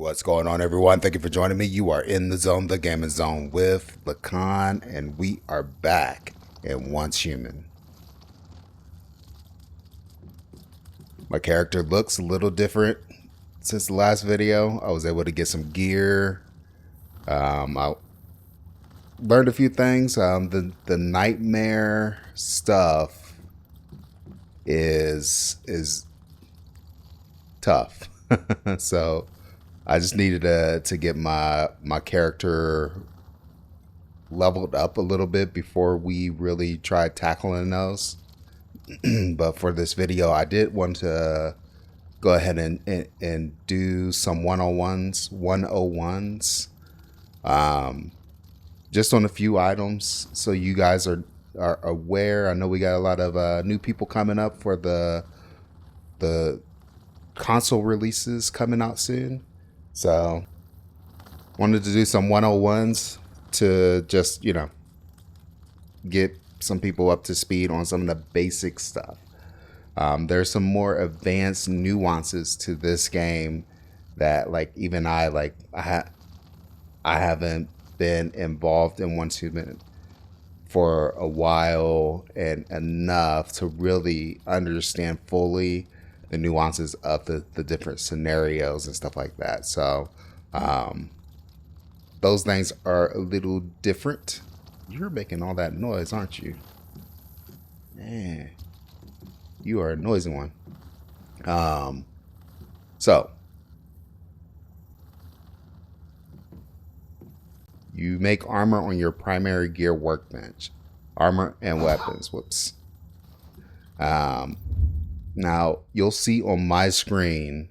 What's going on, everyone? Thank you for joining me. You are in the zone, the gaming zone with Lacan, and we are back in Once Human. My character looks a little different since the last video. I was able to get some gear. I learned a few things. The nightmare stuff is tough, so I just needed to get my character leveled up a little bit before we really tried tackling those. But for this video, I did want to go ahead and do some 101s, just on a few items, so you guys are aware. I know we got a lot of new people coming up for the console releases coming out soon. So wanted to do some 101s to just, get some people up to speed on some of the basic stuff. There's some more advanced nuances to this game that, like, even I haven't been involved in Once Human for a while and enough to really understand fully the nuances of the different scenarios and stuff like that. So those things are a little different. You're making all that noise, aren't you? Man, you are a noisy one. So you make armor on your primary gear workbench. Armor and weapons. Whoops. Now, you'll see on my screen,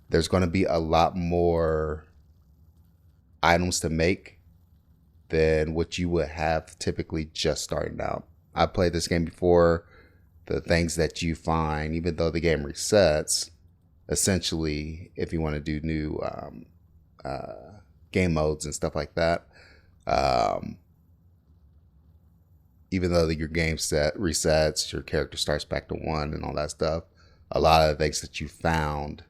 there's going to be a lot more items to make than what you would have typically just starting out. I played this game before. The things that you find, even though the game resets, essentially, if you want to do new game modes and stuff like that, even though your game set resets, your character starts back to 1 and all that stuff, a lot of the things that you found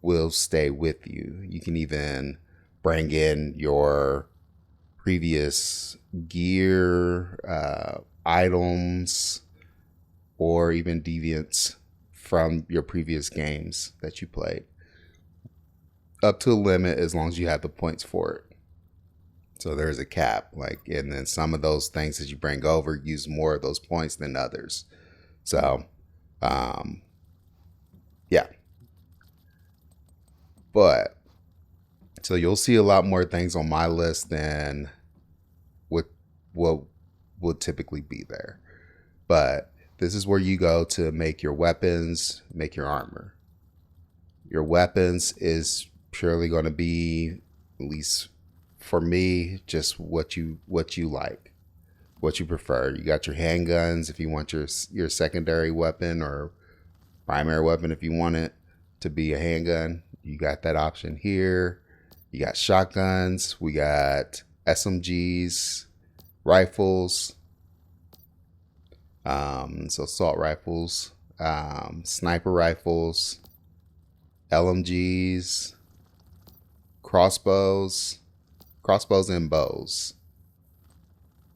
will stay with you. You can even bring in your previous gear, items, or even deviants from your previous games that you played, up to a limit as long as you have the points for it. So there's a cap, and then some of those things that you bring over use more of those points than others. So, yeah. But, so you'll see a lot more things on my list than what would typically be there. But this is where you go to make your weapons, make your armor. Your weapons is purely going to be, at least for me, just what you like, what you prefer. You got your handguns if you want your secondary weapon, or primary weapon if you want it to be a handgun. You got that option here. You got shotguns. We got SMGs, rifles, so assault rifles, sniper rifles, LMGs, crossbows and bows.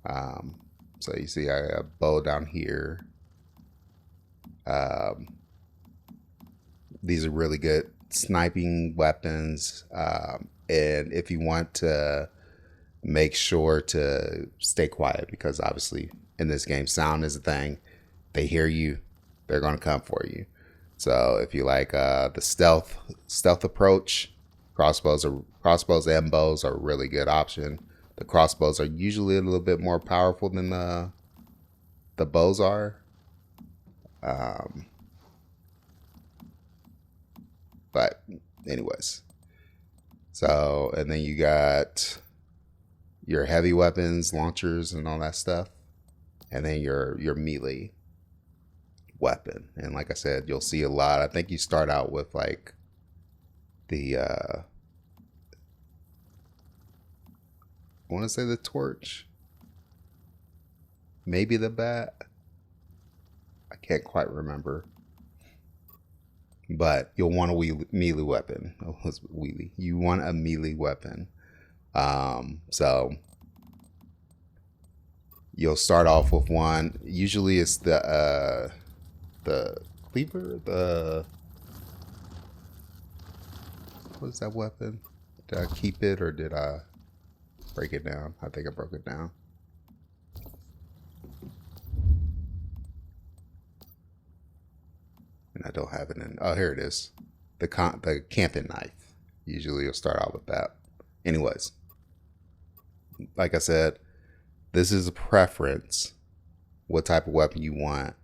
So you see I got a bow down here. These are really good sniping weapons. And if you want to make sure to stay quiet, because obviously in this game, sound is a thing. They hear you, they're going to come for you. So if you like the stealth approach, crossbows and bows are a really good option. The crossbows are usually a little bit more powerful than the bows are. But anyways, so, and then you got your heavy weapons, launchers, and all that stuff, and then your melee weapon. And like I said, you'll see a lot. I think you start out with like the I want to say the torch, maybe the bat. I can't quite remember. but you'll want a melee weapon. Oh, what's wheelie? You want a melee weapon. So you'll start off with one. Usually it's the cleaver. What is that weapon? Did I keep it or did I break it down? I think I broke it down. And I don't have it in. Oh, here it is. The camping knife. Usually you'll start out with that. Anyways, like I said, this is a preference, what type of weapon you want,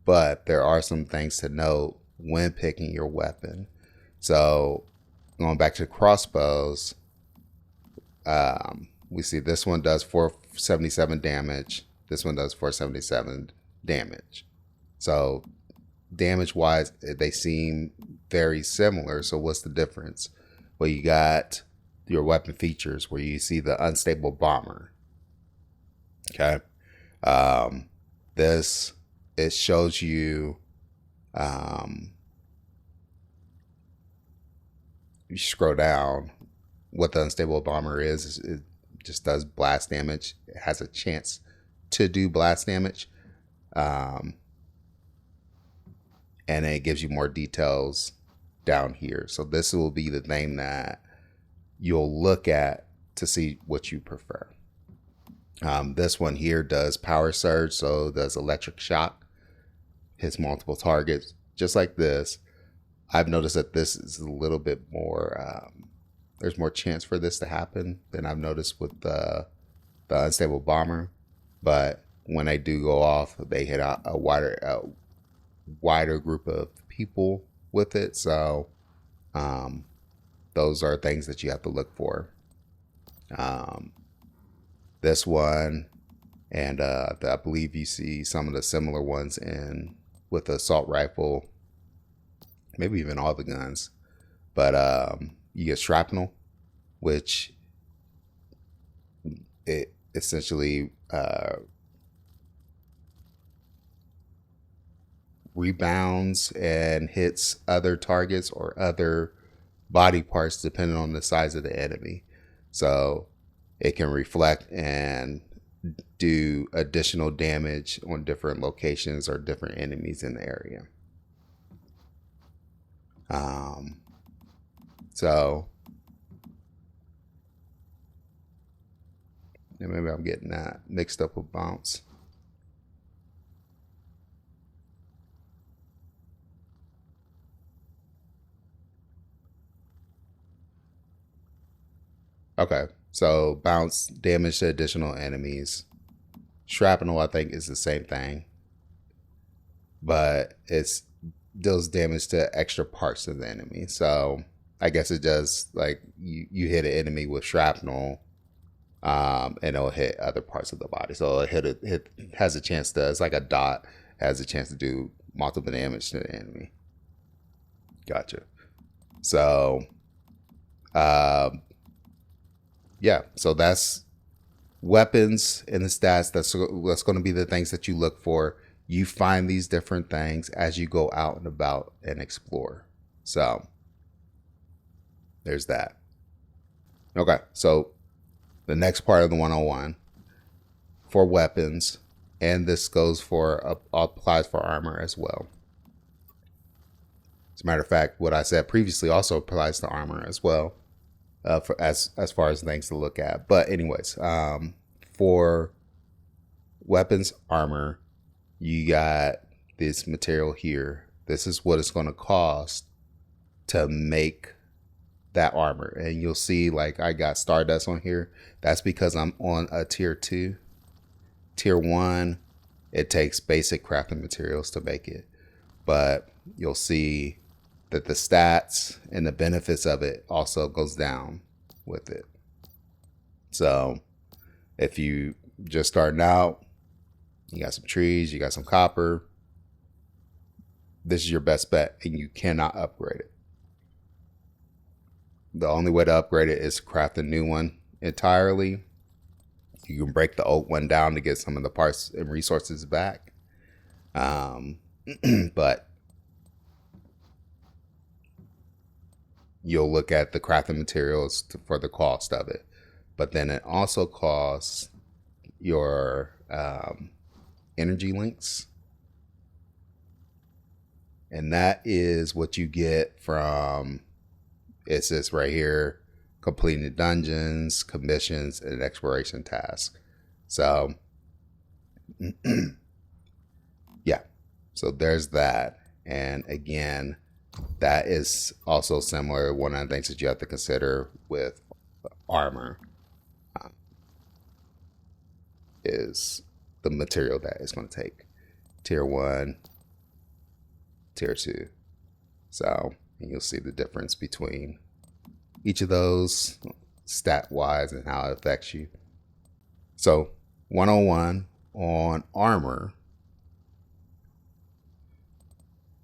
but there are some things to note when picking your weapon. So going back to the crossbows, we see this one does 477 damage. This one does 477 damage. So damage wise, they seem very similar. So what's the difference? Well, you got your weapon features where you see the unstable bomber. Okay. This, it shows you, you scroll down, what the unstable bomber is it just does blast damage. It has a chance to do blast damage. And it gives you more details down here. So this will be the thing that you'll look at to see what you prefer. This one here does power surge, so does electric shock, hits multiple targets, just like this. I've noticed that this is a little bit more, there's more chance for this to happen than I've noticed with the unstable bomber. But when they do go off, they hit a wider group of people with it. So those are things that you have to look for. This one, and I believe you see some of the similar ones with the assault rifle, maybe even all the guns. But you get shrapnel, which it essentially rebounds and hits other targets or other body parts depending on the size of the enemy. So it can reflect and do additional damage on different locations or different enemies in the area. So maybe I'm getting that mixed up with bounce. Okay, so bounce, damage to additional enemies. Shrapnel, I think, is the same thing, but it's deals damage to extra parts of the enemy. So I guess it does, like, you hit an enemy with shrapnel, and it'll hit other parts of the body. So it has a chance to, it's like a dot, has a chance to do multiple damage to the enemy. Gotcha. So, yeah, so that's weapons and the stats. That's going to be the things that you look for. You find these different things as you go out and about and explore. So there's that. Okay, so the next part of the 101 for weapons, and this goes for applies for armor as well. As a matter of fact, what I said previously also applies to armor as well. For as far as things to look at. But anyways, for weapons, armor, you got this material here. This is what it's going to cost to make that armor. And you'll see, like, I got Stardust on here. That's because I'm on a tier 2. Tier 1, it takes basic crafting materials to make it. But you'll see that the stats and the benefits of it also goes down with it. So if you just starting out, you got some trees, you got some copper, this is your best bet, and you cannot upgrade it. The only way to upgrade it is to craft a new one entirely. You can break the old one down to get some of the parts and resources back. But you'll look at the crafting materials for the cost of it. But then it also costs your energy links. And that is what you get from, it says right here, completing dungeons, commissions, and exploration tasks. So, yeah. So there's that. And again, that is also similar. One of the things that you have to consider with armor is the material that it's going to take. Tier 1, Tier 2. So you'll see the difference between each of those stat wise and how it affects you. So 101 on armor.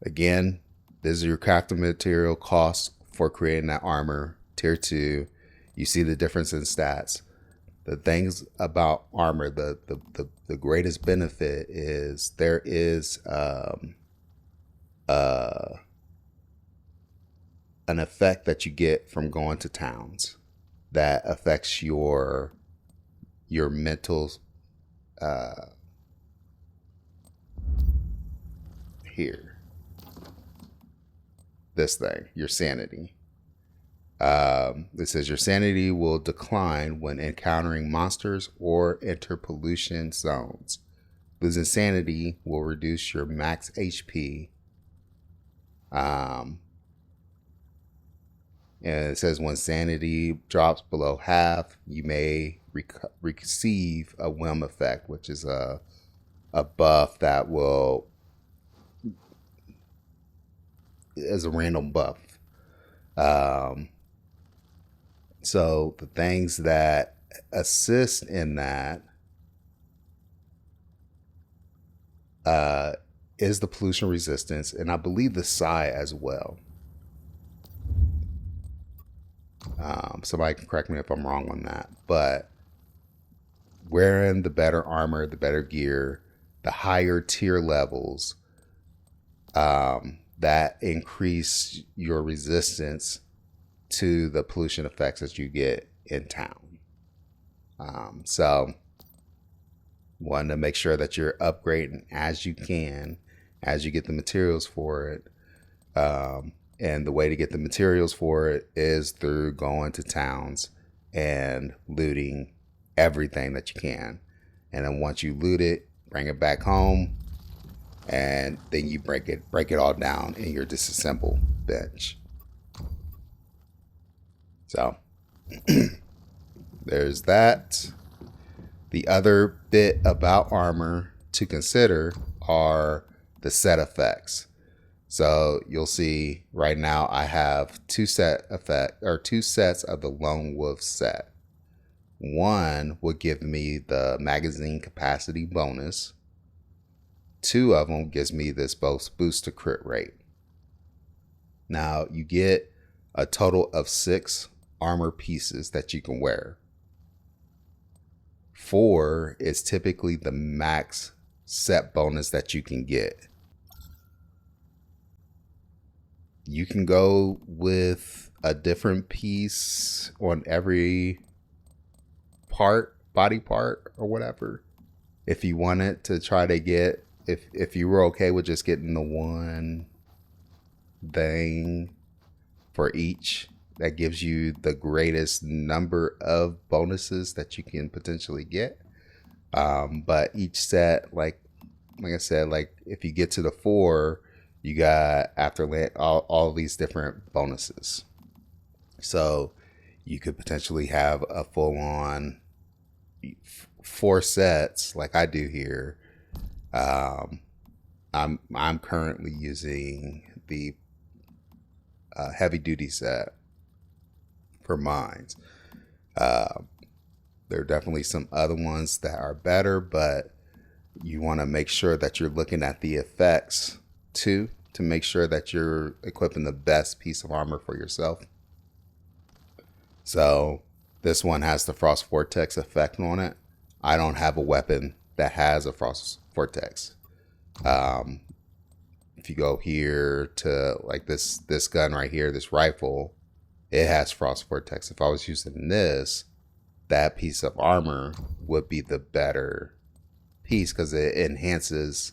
Again, this is your crafting material cost for creating that armor. Tier 2, you see the difference in stats. The things about armor, the greatest benefit is there is an effect that you get from going to towns that affects your mental here. This thing, your sanity. It says your sanity will decline when encountering monsters or enter pollution zones. Losing sanity will reduce your max HP. And it says when sanity drops below half, you may receive a whim effect, which is a buff that will is a random buff. So the things that assist in that is the pollution resistance, and I believe the psi as well. Somebody can correct me if I'm wrong on that, but wearing the better armor, the better gear, the higher tier levels, that increase your resistance to the pollution effects that you get in town. So wanting to make sure that you're upgrading as you can, as you get the materials for it. And the way to get the materials for it is through going to towns and looting everything that you can. And then once you loot it, bring it back home, and then you break it all down in your disassemble bench. So there's that. The other bit about armor to consider are the set effects. So you'll see right now I have two sets of the Lone Wolf set. One would give me the magazine capacity bonus. Two of them gives me this boost to crit rate. Now you get a total of 6 armor pieces that you can wear. 4 is typically the max set bonus that you can get. You can go with a different piece on every part, body part or whatever, if you wanted to try to get, if you were okay with just getting the one thing for each, that gives you the greatest number of bonuses that you can potentially get. But each set, like I said, like if you get to the 4, you got all these different bonuses. So you could potentially have a full on 4 sets like I do here. I'm currently using the heavy duty set for mines. There are definitely some other ones that are better, but you want to make sure that you're looking at the effects too, to make sure that you're equipping the best piece of armor for yourself. So this one has the Frost Vortex effect on it. I don't have a weapon that has a Frost Vortex. If you go here to like this gun right here, this rifle, it has frost vortex. If I was using this, that piece of armor would be the better piece because it enhances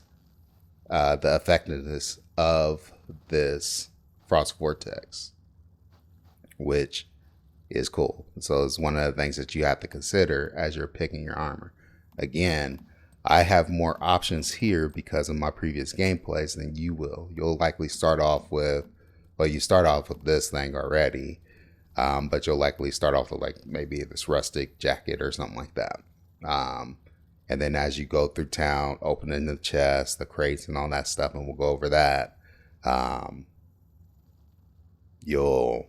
the effectiveness of this frost vortex, which is cool. So it's one of the things that you have to consider as you're picking your armor. Again, I have more options here because of my previous gameplays than you will. You'll likely start off with, well, you start off with this thing already, but you'll likely start off with like maybe this rustic jacket or something like that. And then as you go through town, opening the chests, the crates, and all that stuff, and we'll go over that, you'll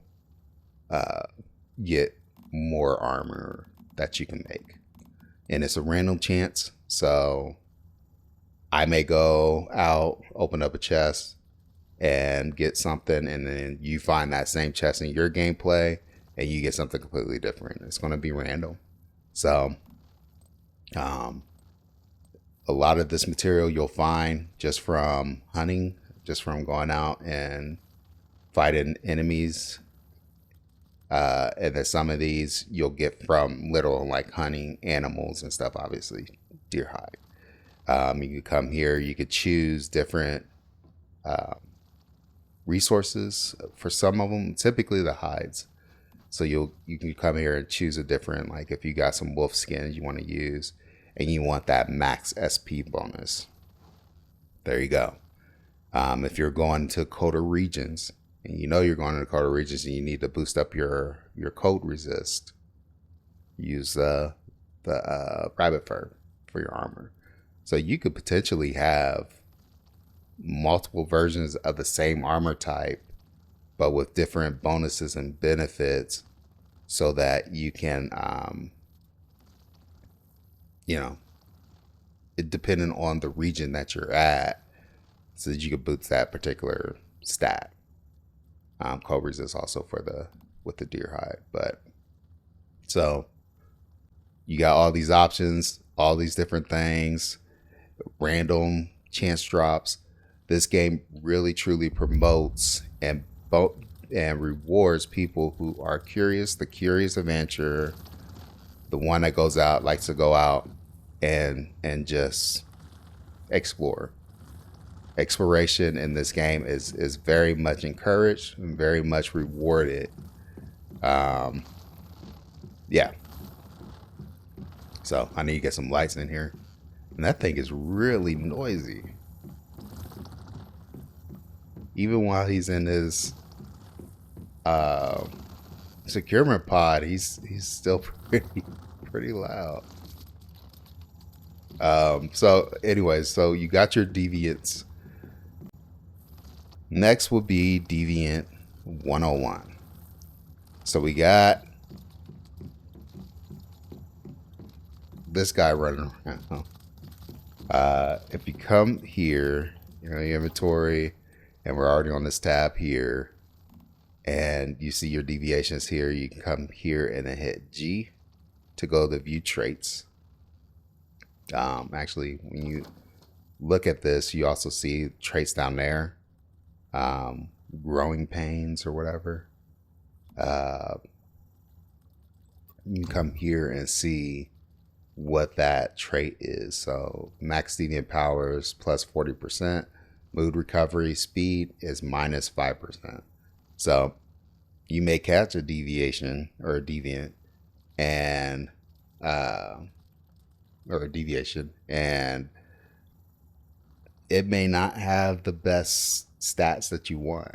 get more armor that you can make. And it's a random chance. So I may go out, open up a chest, and get something, and then you find that same chest in your gameplay, and you get something completely different. It's going to be random. So a lot of this material you'll find just from hunting, just from going out and fighting enemies. And then some of these you'll get from literal like hunting animals and stuff, obviously deer hide. You could come here, you could choose different resources for some of them, typically the hides. So you can come here and choose a different, like if you got some wolf skins you want to use and you want that max SP bonus, there you go. If you're going to colder regions, and you know you're going to the colder regions and you need to boost up your cold resist, use the rabbit fur for your armor. So you could potentially have multiple versions of the same armor type, but with different bonuses and benefits, so that you can, it depending on the region that you're at, so that you can boost that particular stat. Cold resist also with the deer hide, but so you got all these options, all these different things, random chance drops. This game really truly promotes and rewards people who are curious, the curious adventurer, the one that goes out, likes to go out and just explore. Exploration in this game is very much encouraged and very much rewarded. Yeah. So I need to get some lights in here. And that thing is really noisy. Even while he's in his securement pod, he's still pretty loud. So anyways, so you got your deviants. Next will be Deviant 101. So we got this guy running around. If you come here, your inventory, and we're already on this tab here, and you see your deviations here, you can come here and then hit G to go to view traits. Actually, when you look at this, you also see traits down there. Growing pains or whatever. You can come here and see what that trait is. So max deviant powers plus 40%, mood recovery speed is minus 5%. So you may catch a deviation or a deviant and or a deviation, and it may not have the best stats that you want.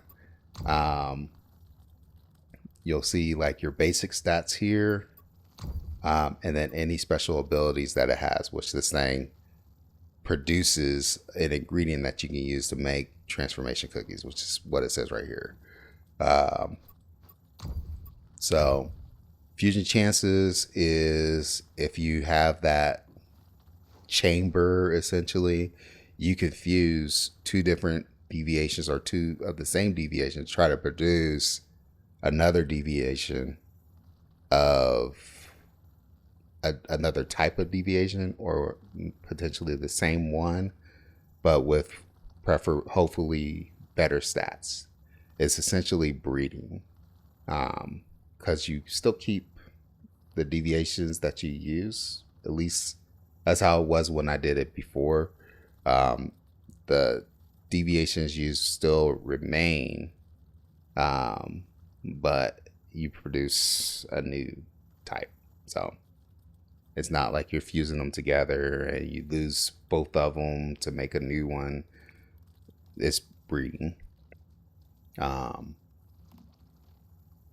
You'll see like your basic stats here, and then any special abilities that it has, which this thing produces an ingredient that you can use to make transformation cookies, which is what it says right here. So fusion chances is if you have that chamber, essentially you can fuse two different deviations or two of the same deviations, try to produce another deviation of another type of deviation, or potentially the same one but with hopefully better stats. It's essentially breeding. because you still keep the deviations that you use. At least that's how it was when I did it before. The deviations used still remain, but you produce a new type. So it's not like you're fusing them together and you lose both of them to make a new one. It's breeding.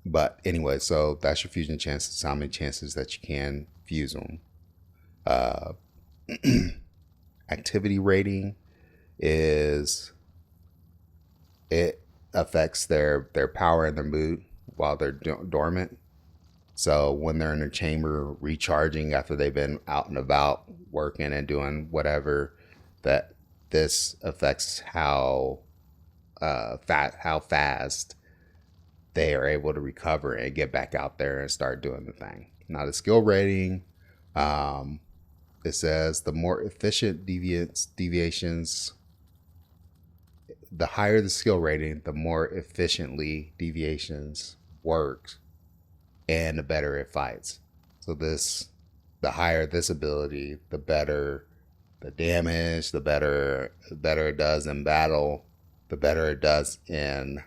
But anyway, so that's your fusion chances, how many chances that you can fuse them. Activity rating is, it affects their power and their mood while they're dormant. So when they're in their chamber recharging after they've been out and about working and doing whatever, that this affects how fast they are able to recover and get back out there and start doing the thing. Now the skill rating, it says the more efficient deviations, the higher the skill rating, the more efficiently deviations work and the better it fights. So the higher this ability, the better the damage, the better it does in battle, the better it does in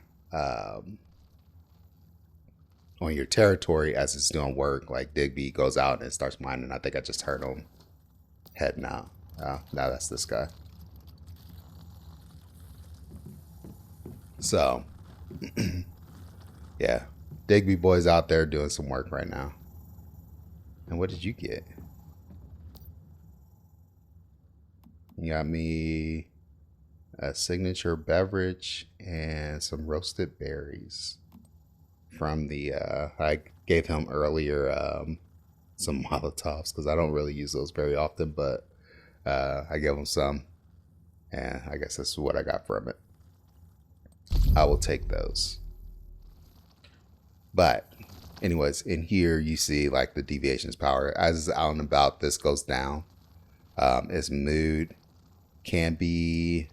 on your territory as it's doing work. Like Digby goes out and starts mining. I think I just heard him heading out. Now that's this guy. So yeah, Digby boy's out there doing some work right now. And what did you get? You got me a signature beverage and some roasted berries from the I gave him earlier some Molotovs because I don't really use those very often, but I gave him some, and I guess that's what I got from it. I will take those. But anyways, in here you see like the deviations power as it's out and about. This goes down. Its mood can be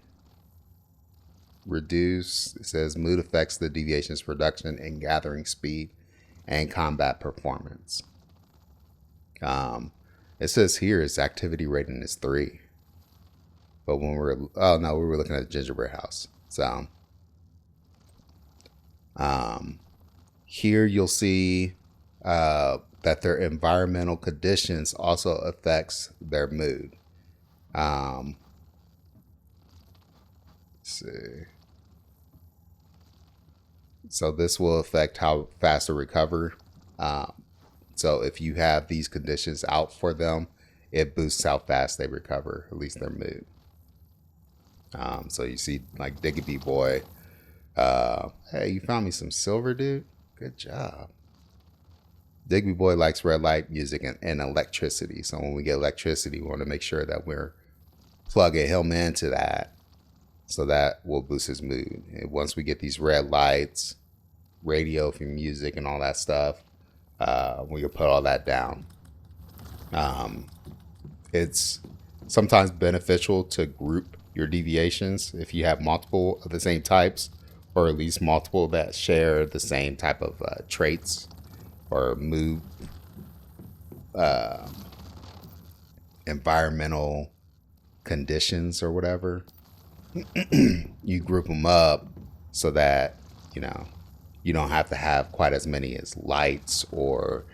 reduced. It says mood affects the deviations production and gathering speed and combat performance. It says here its activity rating is 3, but when we were looking at gingerbread house. So here you'll see that their environmental conditions also affects their mood. Let's see. So this will affect how fast they recover. So if you have these conditions out for them, it boosts how fast they recover, at least their mood. So you see like Digby boy. Hey, you found me some silver, dude? Good job. Digby boy likes red light music and electricity. So when we get electricity, we want to make sure that we're plugging him into that. So that will boost his mood. And once we get these red lights, radio for music and all that stuff, we can put all that down. It's sometimes beneficial to group your deviations if you have multiple of the same types, or at least multiple that share the same type of traits or mood, environmental conditions or whatever. You group them up so that you don't have to have quite as many as lights, or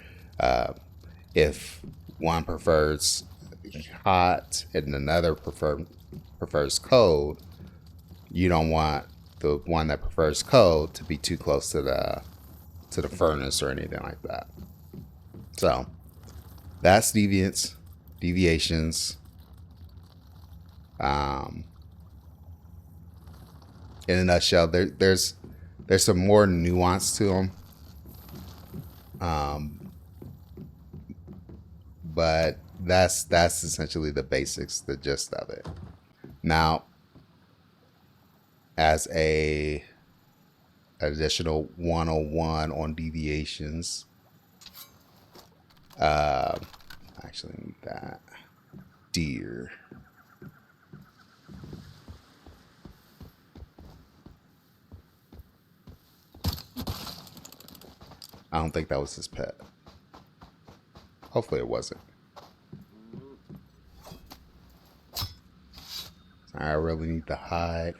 if one prefers hot and another prefers cold, you don't want the one that prefers cold to be too close to the furnace or anything like that. So that's deviations. In a nutshell, there's some more nuance to them, but that's essentially the basics, the gist of it. Now, as a additional 101 on deviations, actually need that deer. I don't think that was his pet. Hopefully it wasn't. I really need to hide.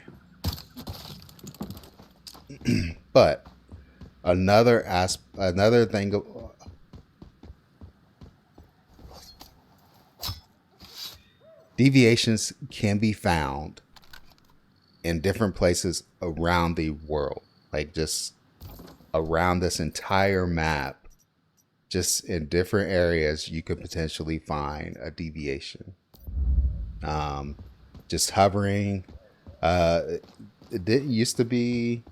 But another thing, deviations can be found in different places around the world, like just around this entire map. Just in different areas, you could potentially find a deviation. Just hovering. It didn't used to be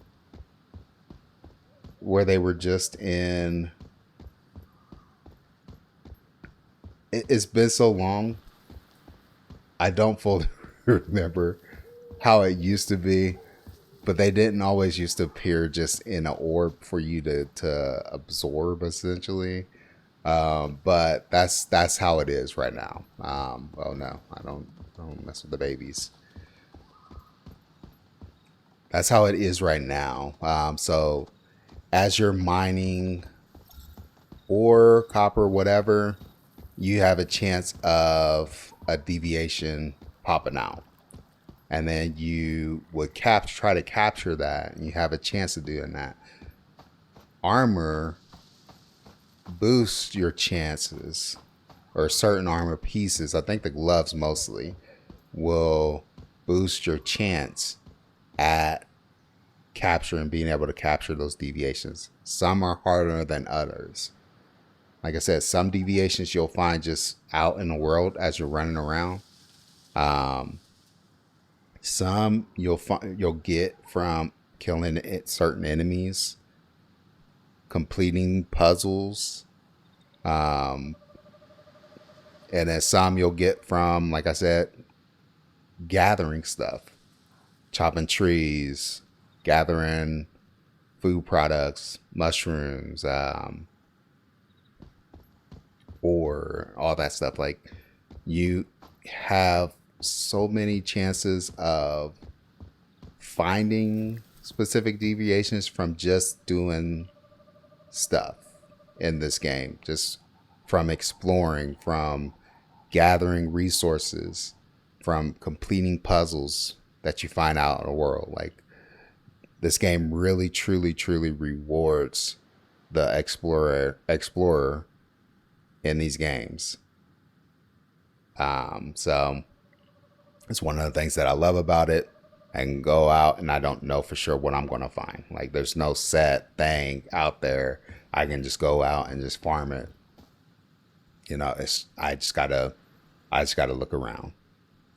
where they were just in. It's been so long. I don't fully remember how it used to be, but they didn't always used to appear just in an orb for you to absorb, essentially. But that's how it is right now. Oh no, I don't mess with the babies. That's how it is right now. So as you're mining ore, copper, whatever, you have a chance of a deviation popping out. And then you would try to capture that, and you have a chance of doing that. Armor boosts your chances, or certain armor pieces, I think the gloves mostly, will boost your chance at capturing, being able to capture those deviations. Some are harder than others. Like I said, some deviations you'll find just out in the world as you're running around. Some you'll get from killing certain enemies, completing puzzles, and then some you'll get from, like I said, gathering stuff, chopping trees, gathering food products, mushrooms, or all that stuff. Like, you have so many chances of finding specific deviations from just doing stuff in this game, just from exploring, from gathering resources, from completing puzzles that you find out in the world. Like, this game really truly rewards the explorer in these games. So it's one of the things that I love about it. I can go out and I don't know for sure what I'm going to find. Like, there's no set thing out there. I can just go out and just farm it. You know, I just gotta look around.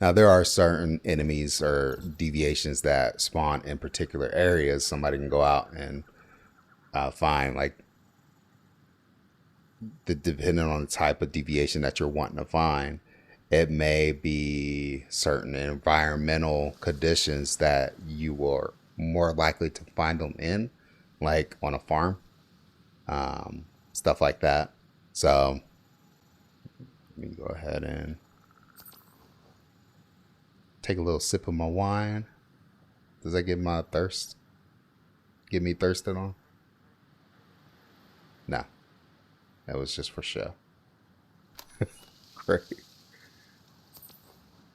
Now, there are certain enemies or deviations that spawn in particular areas. Somebody can go out and find, like, depending on the type of deviation that you're wanting to find. It may be certain environmental conditions that you are more likely to find them in, like on a farm, stuff like that. So let me go ahead and take a little sip of my wine. Does that get me thirsted on? No, that was just for show. Great.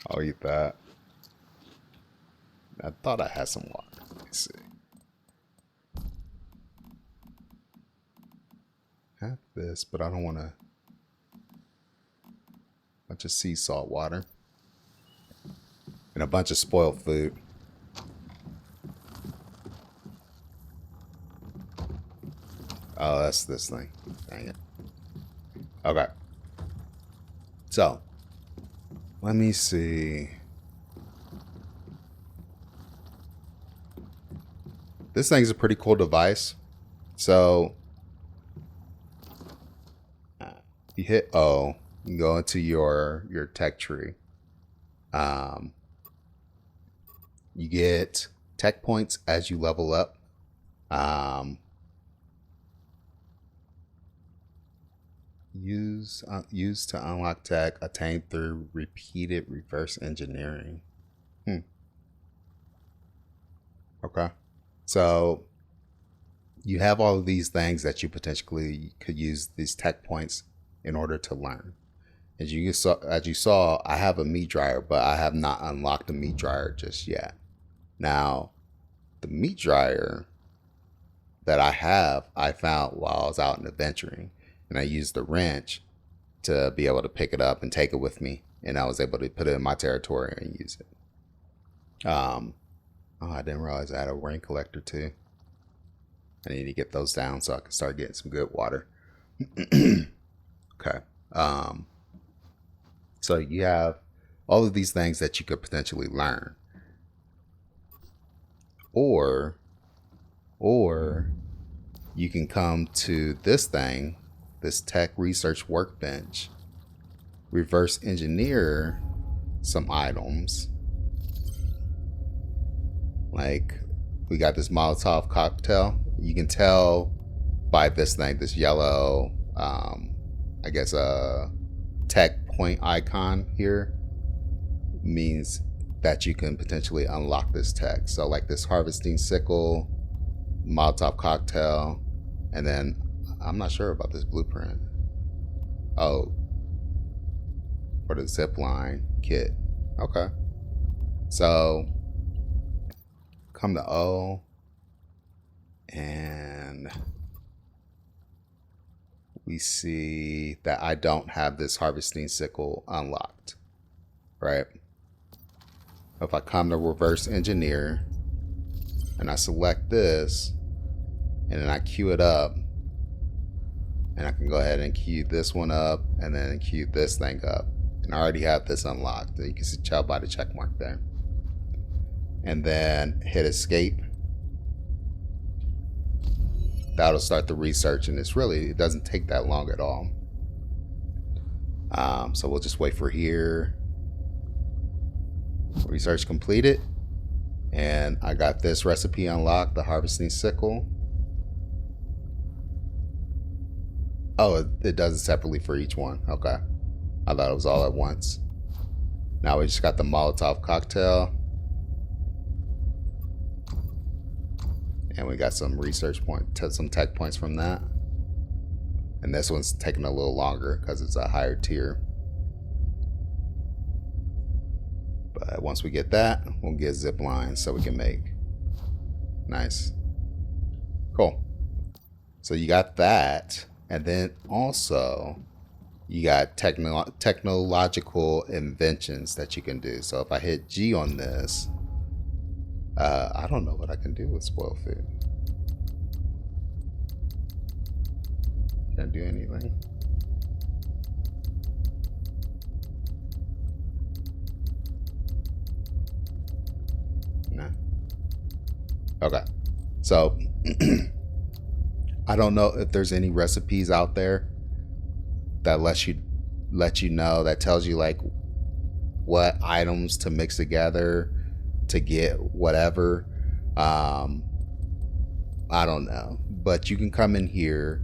I'll eat that. I thought I had some water. Let me see. Have this, but I don't want to. A bunch of sea salt water. And a bunch of spoiled food. Oh, that's this thing. Dang it. Okay. So, let me see. This thing's a pretty cool device. So, you hit O, you go into your tech tree. You get tech points as you level up. Use to unlock tech attained through repeated reverse engineering. Okay. So you have all of these things that you potentially could use these tech points in order to learn. As you saw, I have a meat dryer, but I have not unlocked the meat dryer just yet. Now, the meat dryer that I found while I was out and adventuring, and I used the wrench to be able to pick it up and take it with me, and I was able to put it in my territory and use it. I didn't realize I had a rain collector too. I need to get those down so I can start getting some good water. Okay. So you have all of these things that you could potentially learn. Or you can come to this thing, this tech research workbench, reverse engineer some items. Like we got this Molotov cocktail. You can tell by this thing, this yellow, I guess a tech point icon here means that you can potentially unlock this tech. So like this harvesting sickle, Molotov cocktail, and then I'm not sure about this blueprint. Oh, for the zip line kit. Okay. So come to O, and we see that I don't have this harvesting sickle unlocked, right? If I come to reverse engineer and I select this and then I queue it up, and I can go ahead and queue this one up and then queue this thing up, and I already have this unlocked. You can see tell by the check mark there. And then hit escape. That'll start the research, and it doesn't take that long at all. So we'll just wait for here. Research completed, and I got this recipe unlocked, the harvesting sickle. Oh, it does it separately for each one. Okay, I thought it was all at once. Now we just got the Molotov cocktail. And we got some research some tech points from that. And this one's taking a little longer because it's a higher tier. But once we get that, we'll get zip lines so we can make. Nice. Cool. So you got that. And then also you got technological inventions that you can do. So if I hit G on this, I don't know what I can do with spoiled food. Can't do anything. No. Okay. So I don't know if there's any recipes out there that let you know, that tells you like what items to mix together to get whatever. I don't know, but you can come in here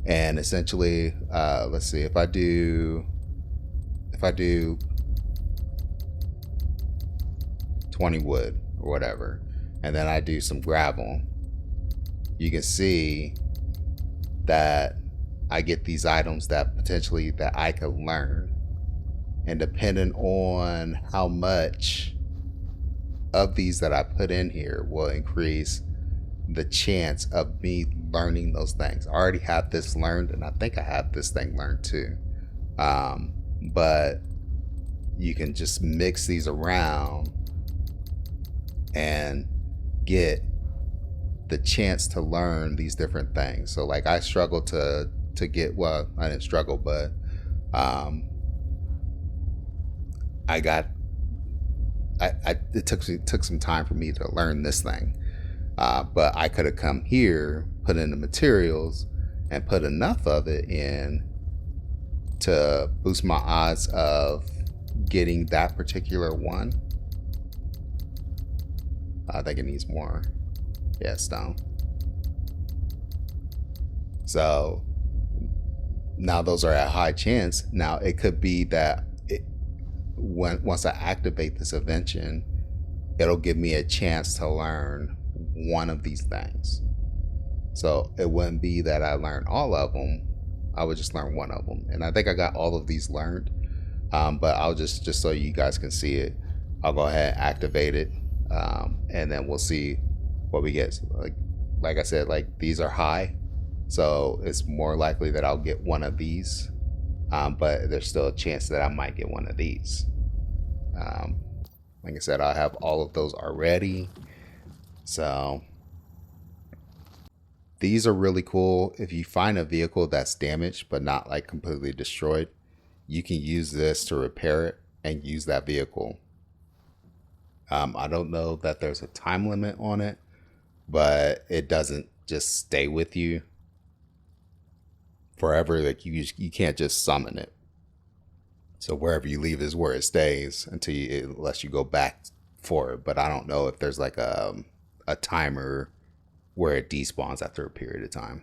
and essentially let's see, if I do 20 wood or whatever, and then I do some gravel, you can see that I get these items that potentially that I can learn, and depending on how much of these that I put in here will increase the chance of me learning those things. I already have this learned, and I think I have this thing learned too. But you can just mix these around and get the chance to learn these different things. So like I struggled to get, well, I didn't struggle, but it took some time for me to learn this thing. But I could have come here, put in the materials, and put enough of it in to boost my odds of getting that particular one. I think it needs more. Yeah, stone. So now those are at high chance. Now it could be that once I activate this invention, it'll give me a chance to learn one of these things. So it wouldn't be that I learned all of them. I would just learn one of them. And I think I got all of these learned. But I'll just so you guys can see it, I'll go ahead and activate it. And then we'll see what we get. So like I said, like these are high. So it's more likely that I'll get one of these. But there's still a chance that I might get one of these. Like I said, I have all of those already. So these are really cool. If you find a vehicle that's damaged but not like completely destroyed, you can use this to repair it and use that vehicle. I don't know that there's a time limit on it, but it doesn't just stay with you forever. Like you can't just summon it. So wherever you leave is where it stays unless you go back for it. But I don't know if there's like a timer where it despawns after a period of time.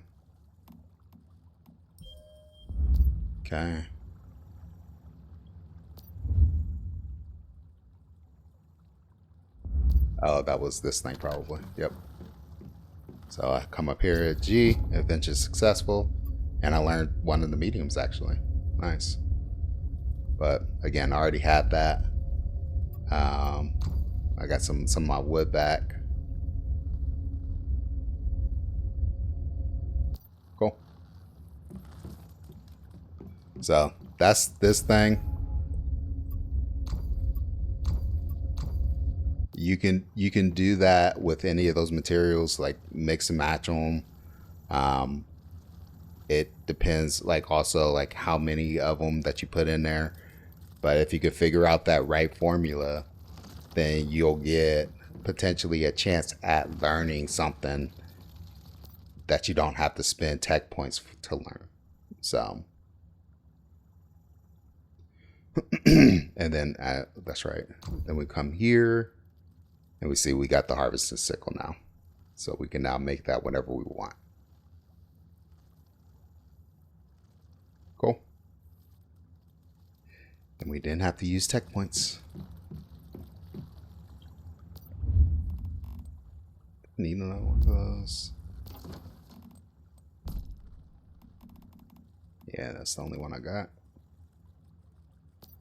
Okay. Oh, that was this thing probably. Yep. So I come up here at G, adventure successful, and I learned one of the mediums actually. Nice. But again, I already had that. I got some of my wood back. Cool. So that's this thing. You can do that with any of those materials, like mix and match them. It depends, like also like how many of them that you put in there. But if you could figure out that right formula, then you'll get potentially a chance at learning something that you don't have to spend tech points to learn. So, and then that's right. Then we come here and we see we got the harvesting sickle now. So we can now make that whenever we want. Cool. And we didn't have to use tech points. Need another one of those. Yeah, that's the only one I got.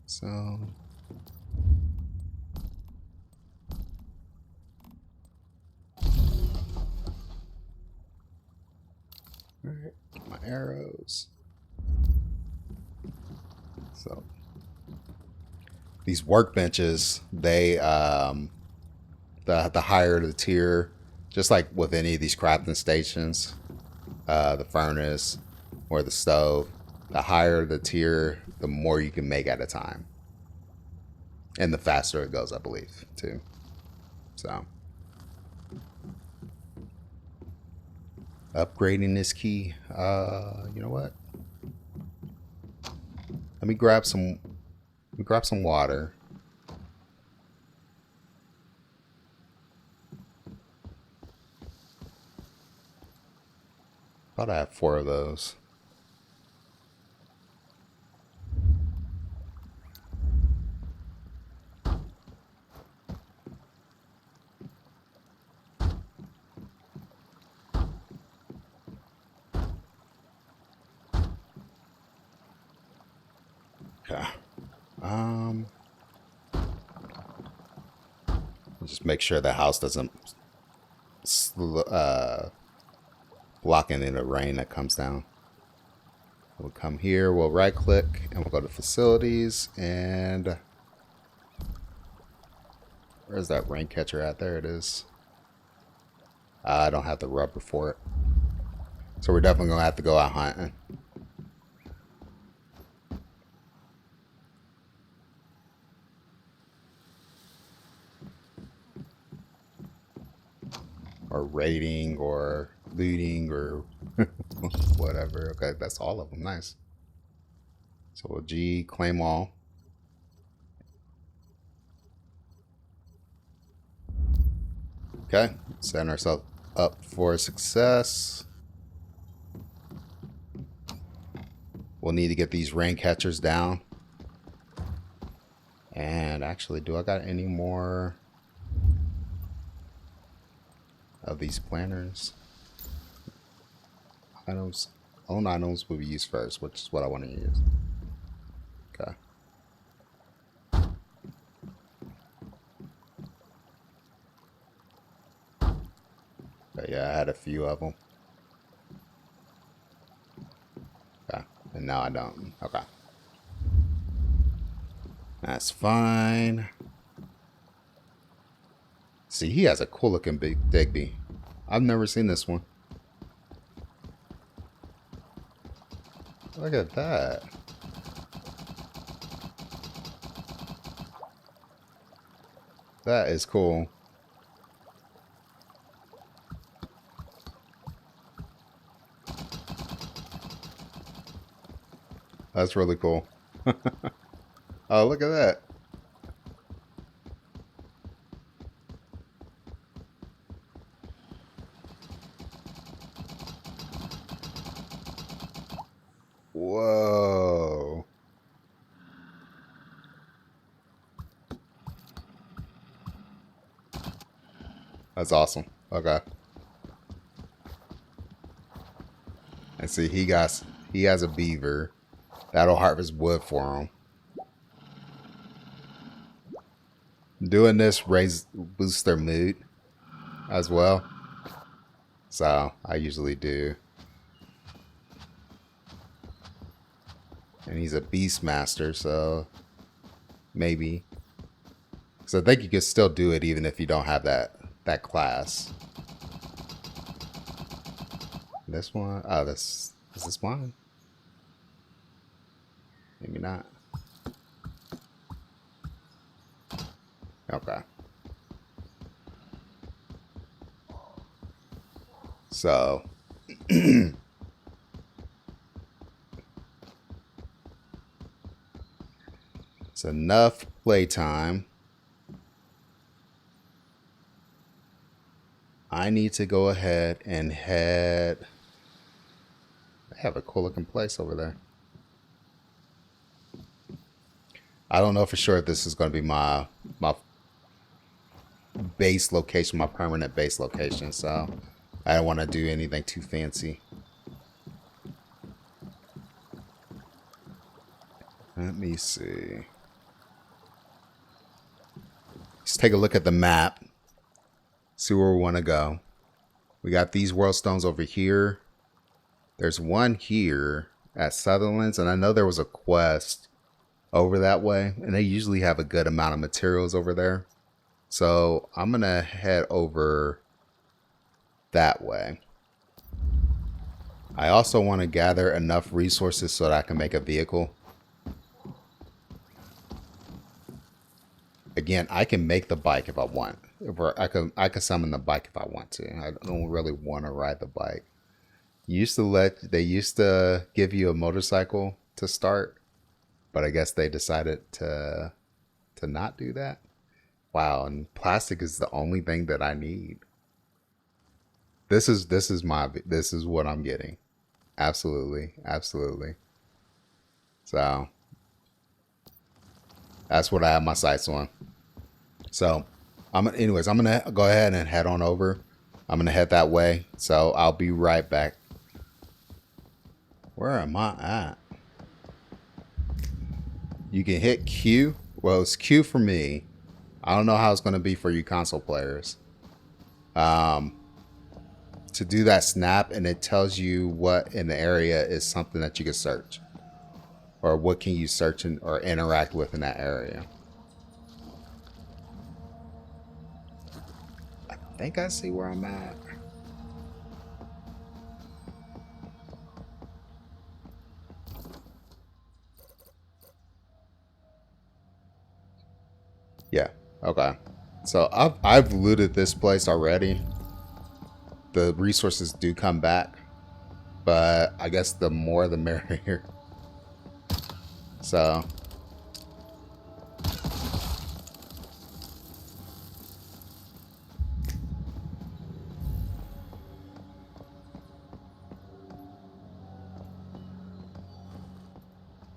So alright, get my arrows. So these workbenches, they the higher the tier, just like with any of these crafting stations, the furnace or the stove, the higher the tier, the more you can make at a time. And the faster it goes, I believe, too. So upgrading this key. You know what? Let me grab some water. Thought I had 4 of those. Okay. Just make sure the house doesn't block any of the rain that comes down. We'll come here, we'll right click, and we'll go to facilities, and where's that rain catcher at? There it is. I don't have the rubber for it. So we're definitely gonna have to go out hunting. Or raiding or looting or whatever. Okay, that's all of them. Nice. So we'll G, claim all. Okay, setting ourselves up for success. We'll need to get these rain catchers down. And actually, do I got any more of these planters? items. Own items will be used first, which is what I want to use. Okay. But yeah, I had a few of them. Okay. And now I don't. Okay. That's fine. See, he has a cool looking big Digby. I've never seen this one. Look at that. That is cool. That's really cool. Oh, look at that. Whoa. That's awesome. Okay. And see, he has a beaver. That'll harvest wood for him. Doing this boosts their mood as well. So I usually do. And he's a beast master, so maybe. So I think you can still do it even if you don't have that class. This one, oh, is this mine? Maybe not. Okay. So it's enough playtime. I need to go ahead and head. I have a cool looking place over there. I don't know for sure if this is going to be my base location, my permanent base location. So I don't want to do anything too fancy. Let me see. Let's take a look at the map. See where we want to go. We got these world stones over here. There's one here at Sutherland's, and I know there was a quest over that way, and they usually have a good amount of materials over there. So I'm gonna head over that way. I also want to gather enough resources so that I can make a vehicle. Again, I can make the bike if I want. Or I can summon the bike if I want to. I don't really want to ride the bike. They used to give you a motorcycle to start, but I guess they decided to not do that. Wow, and plastic is the only thing that I need. This is what I'm getting. Absolutely, absolutely. So that's what I have my sights on. So anyways, I'm gonna go ahead and head on over. I'm gonna head that way. So I'll be right back. Where am I at? You can hit Q. Well, it's Q for me. I don't know how it's gonna be for you console players. To do that snap, and it tells you what in the area is something that you can search, or what can you search or interact with in that area. I think I see where I'm at. Yeah. Okay. So I've looted this place already. The resources do come back, but I guess the more the merrier. So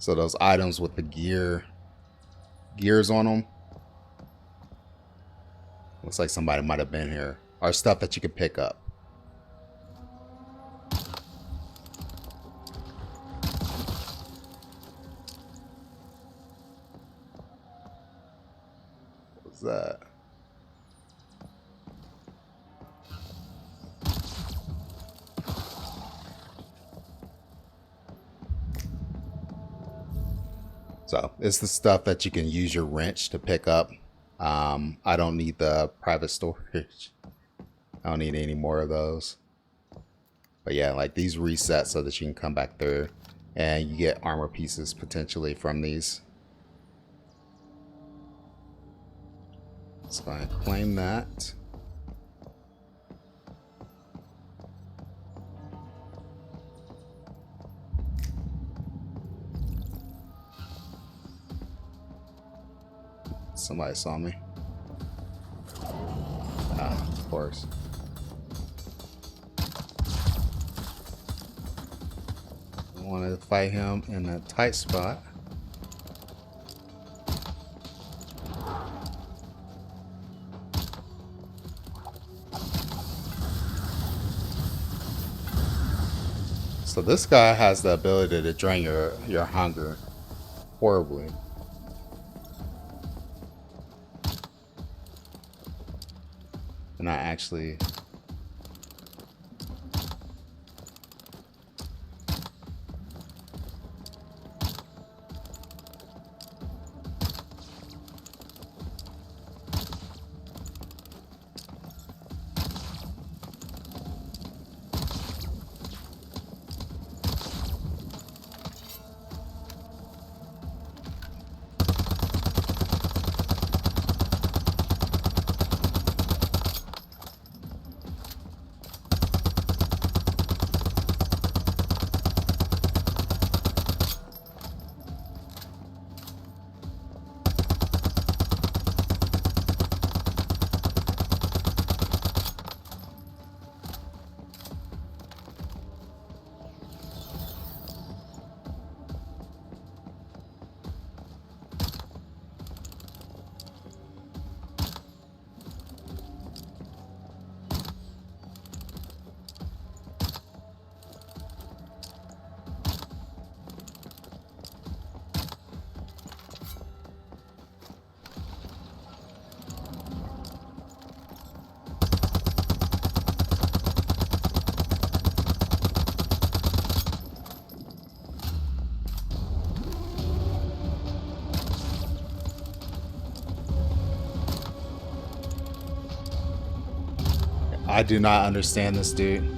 those items with the gears on them. Looks like somebody might have been here. Are stuff that you can pick up. What's that? So it's the stuff that you can use your wrench to pick up. I don't need the private storage. I don't need any more of those. But yeah, like these reset so that you can come back through and you get armor pieces potentially from these. Let's go ahead and claim that. Somebody saw me. Ah, of course. I wanted to fight him in a tight spot. So this guy has the ability to drain your hunger horribly. And I actually... I do not understand this dude.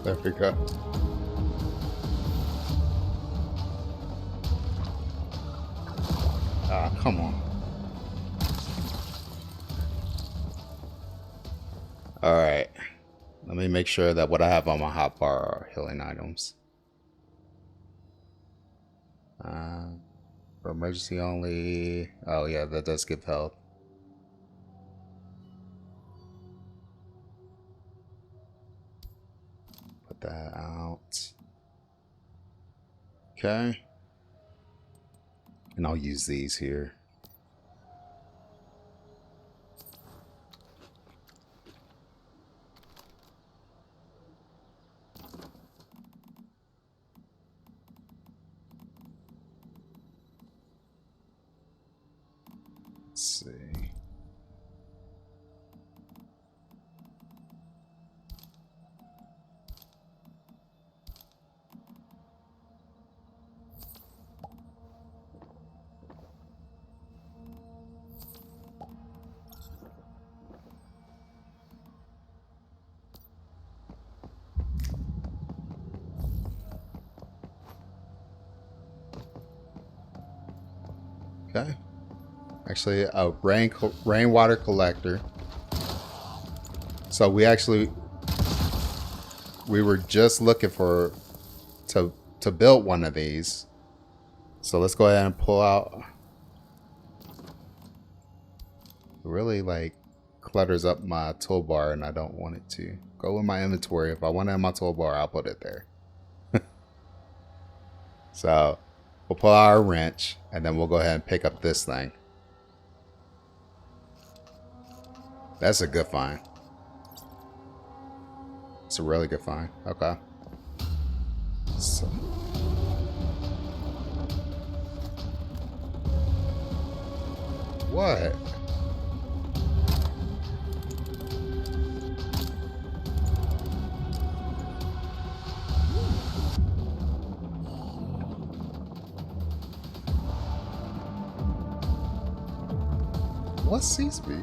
There we go. Ah, come on. Alright. Let me make sure that what I have on my hotbar are healing items. For emergency only. Oh yeah, that does give health. Put that out. Okay. And I'll use these here. Let's see. Okay. Actually, a rainwater collector. So we were just looking to build one of these. So let's go ahead and pull out really like clutters up my toolbar and I don't want it to. Go in my inventory. If I want it in my toolbar, I'll put it there. So we'll pull out our wrench and then we'll go ahead and pick up this thing. That's a good find. It's a really good find. Okay. So. What? What sees me?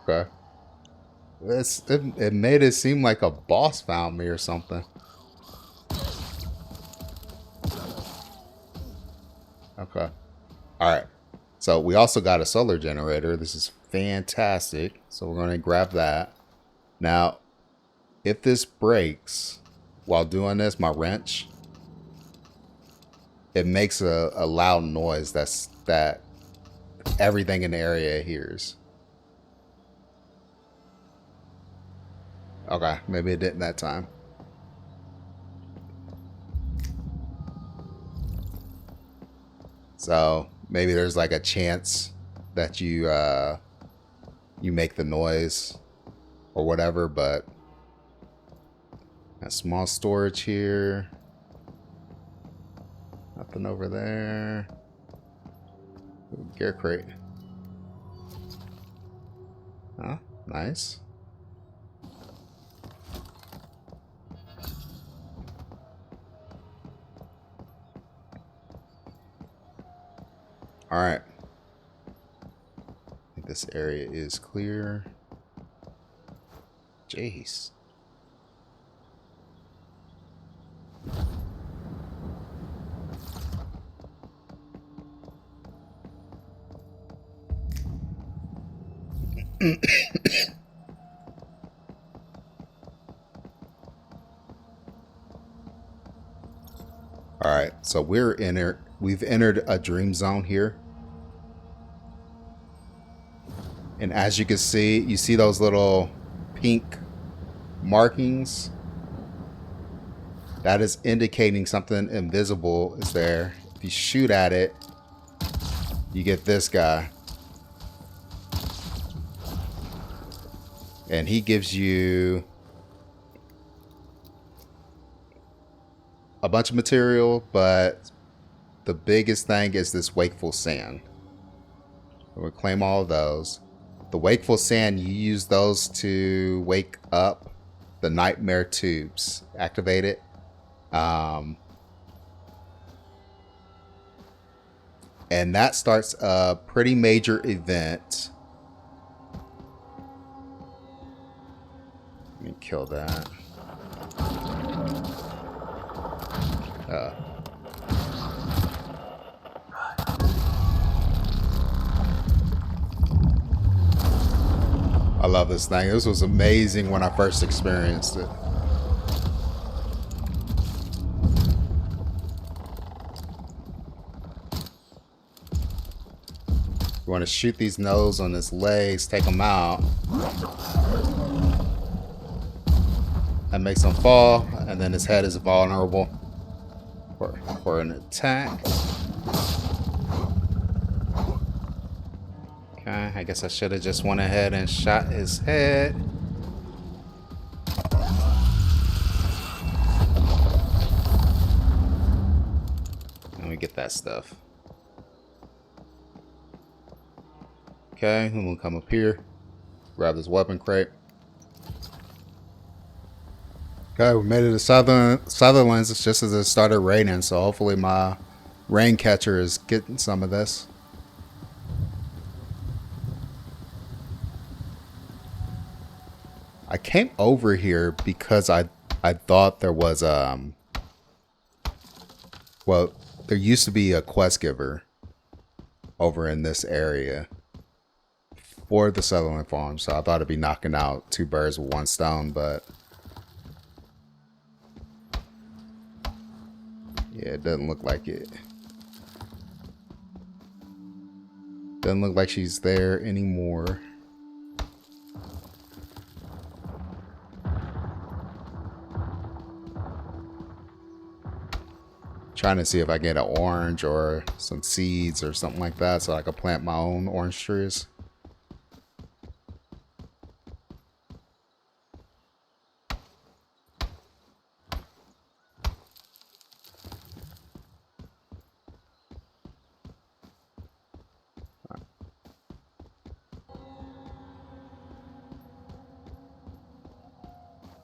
Okay. It made it seem like a boss found me or something. Okay. Alright. So we also got a solar generator. This is fantastic. So we're going to grab that. Now, if this breaks while doing this, my wrench, it makes a loud noise that everything in the area hears. Okay, maybe it didn't that time. So maybe there's like a chance that you make the noise or whatever, but a small storage here. Nothing over there. Ooh, gear crate. Oh, nice. All right. I think this area is clear. Jeez. All right, so we've entered a dream zone here. And as you can see, you see those little pink markings? That is indicating something invisible is there. If you shoot at it, you get this guy. And he gives you a bunch of material, but the biggest thing is this wakeful sand. We'll claim all of those. The wakeful sand, you use those to wake up the nightmare tubes. Activate it. And that starts a pretty major event. Let me kill that. I love this thing. This was amazing when I first experienced it. You want to shoot these nodes on his legs, take them out. That makes him fall, and then his head is vulnerable for an attack. Okay, I guess I should have just went ahead and shot his head. Let me get that stuff. Okay, then we'll come up here, grab this weapon crate. Okay, we made it to Sutherland's. It's just as it started raining, so hopefully my rain catcher is getting some of this. I came over here because I thought there was well, there used to be a quest giver over in this area for the Sutherland farm, so I thought it'd be knocking out two birds with one stone, but yeah, it doesn't look like it. Doesn't look like she's there anymore. Trying to see if I get an orange or some seeds or something like that so I can plant my own orange trees.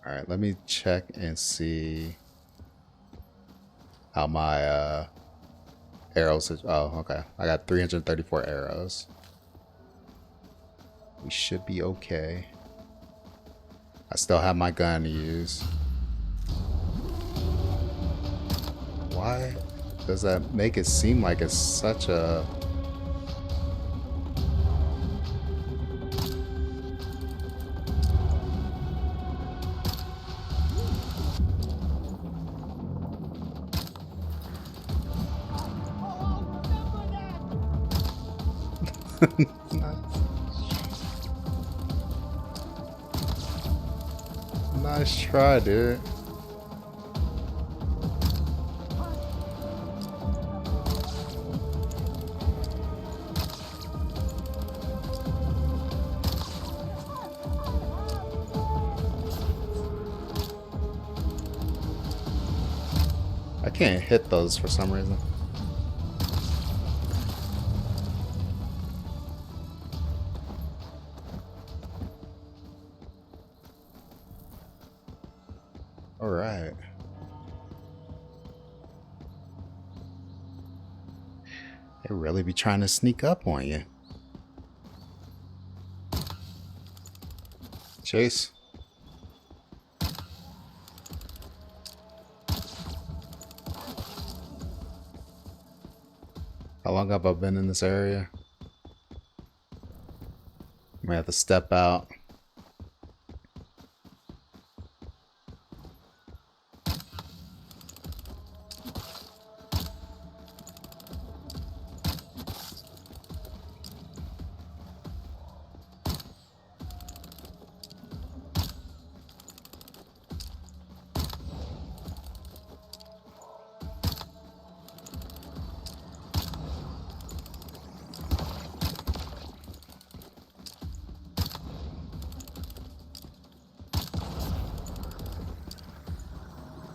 All right, let me check and see how my arrows is. Oh, okay. I got 334 arrows. We should be okay. I still have my gun to use. Why does that make it seem like it's such a... Nice try, dude. I can't hit those for some reason. All right. They really be trying to sneak up on you. Chase. How long have I been in this area? I'm gonna have to step out.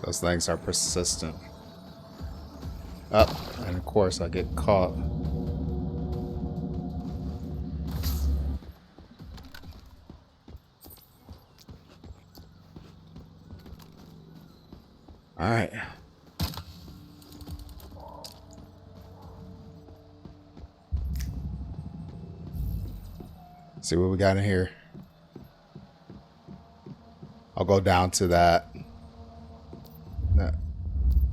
Those things are persistent. Up, and of course I get caught. All right. See what we got in here. I'll go down to that. No,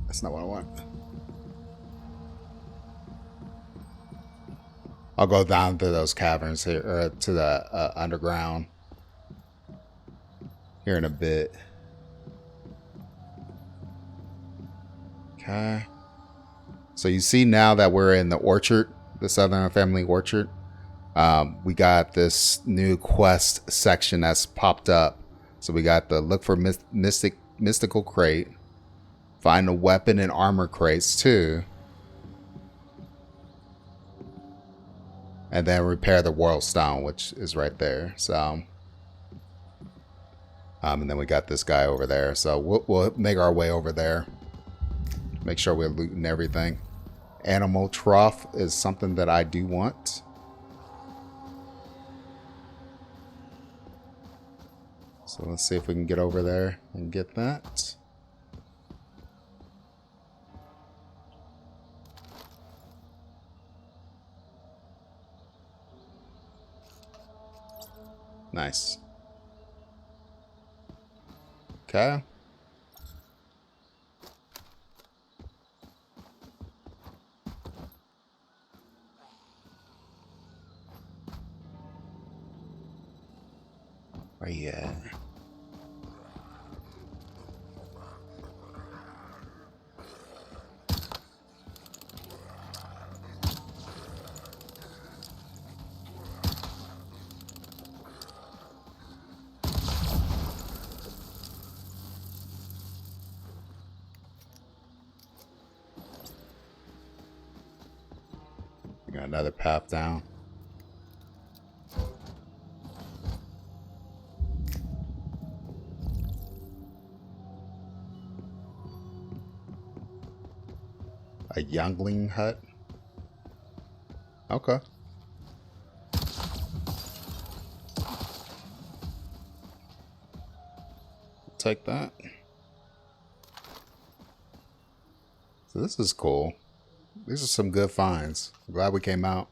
that's not what I want. I'll go down to those caverns here, or to the underground here in a bit. Okay. So you see now that we're in the orchard, the Sutherland family orchard. We got this new quest section that's popped up. So we got the look for mystical crate. Find the weapon and armor crates too. And then repair the world stone, which is right there. So, and then we got this guy over there. So we'll make our way over there. Make sure we're looting everything. Animal trough is something that I do want. So let's see if we can get over there and get that. Nice. Okay. Where you at? Another path down. A youngling hut. Okay. Take that. So this is cool. These are some good finds. I'm glad we came out.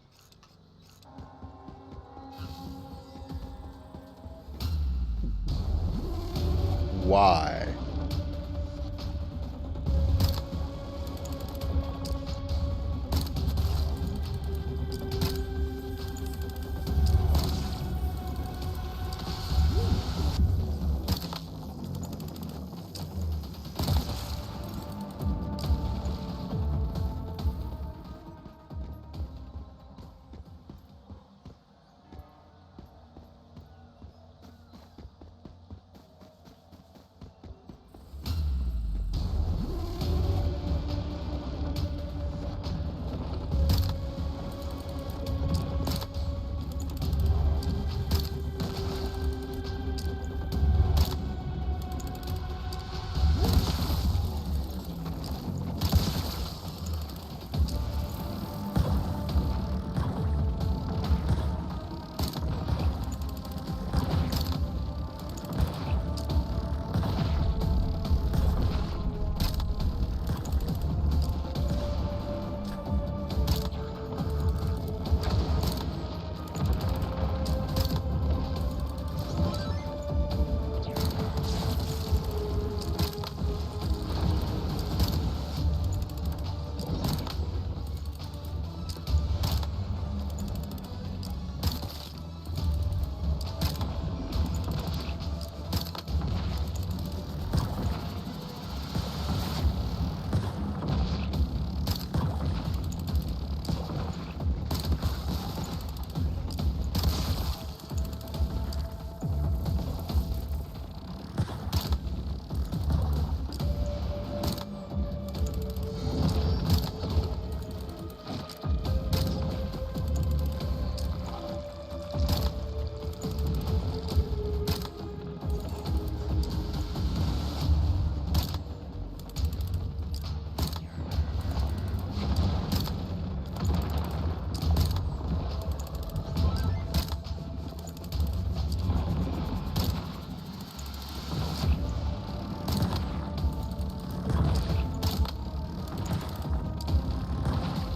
Why?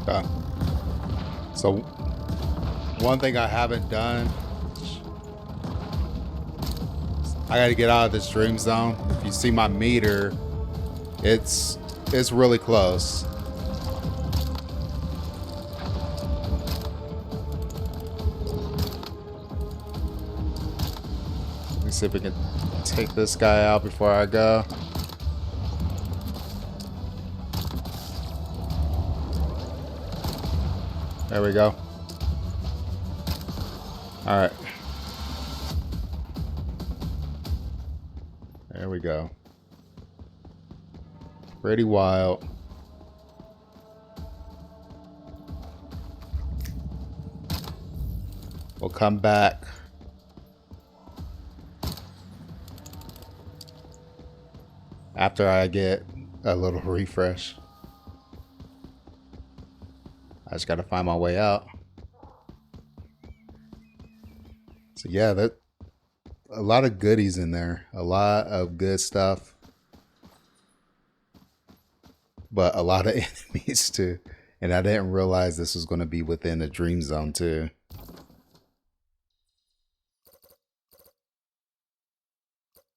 Okay. So one thing I haven't done, I got to get out of this dream zone. If you see my meter, it's really close. Let me see if we can take this guy out before I go. There we go. All right. There we go. Pretty wild. We'll come back. After I get a little refresh. I just got to find my way out. So yeah, that a lot of goodies in there. A lot of good stuff. But a lot of enemies too. And I didn't realize this was going to be within a dream zone too.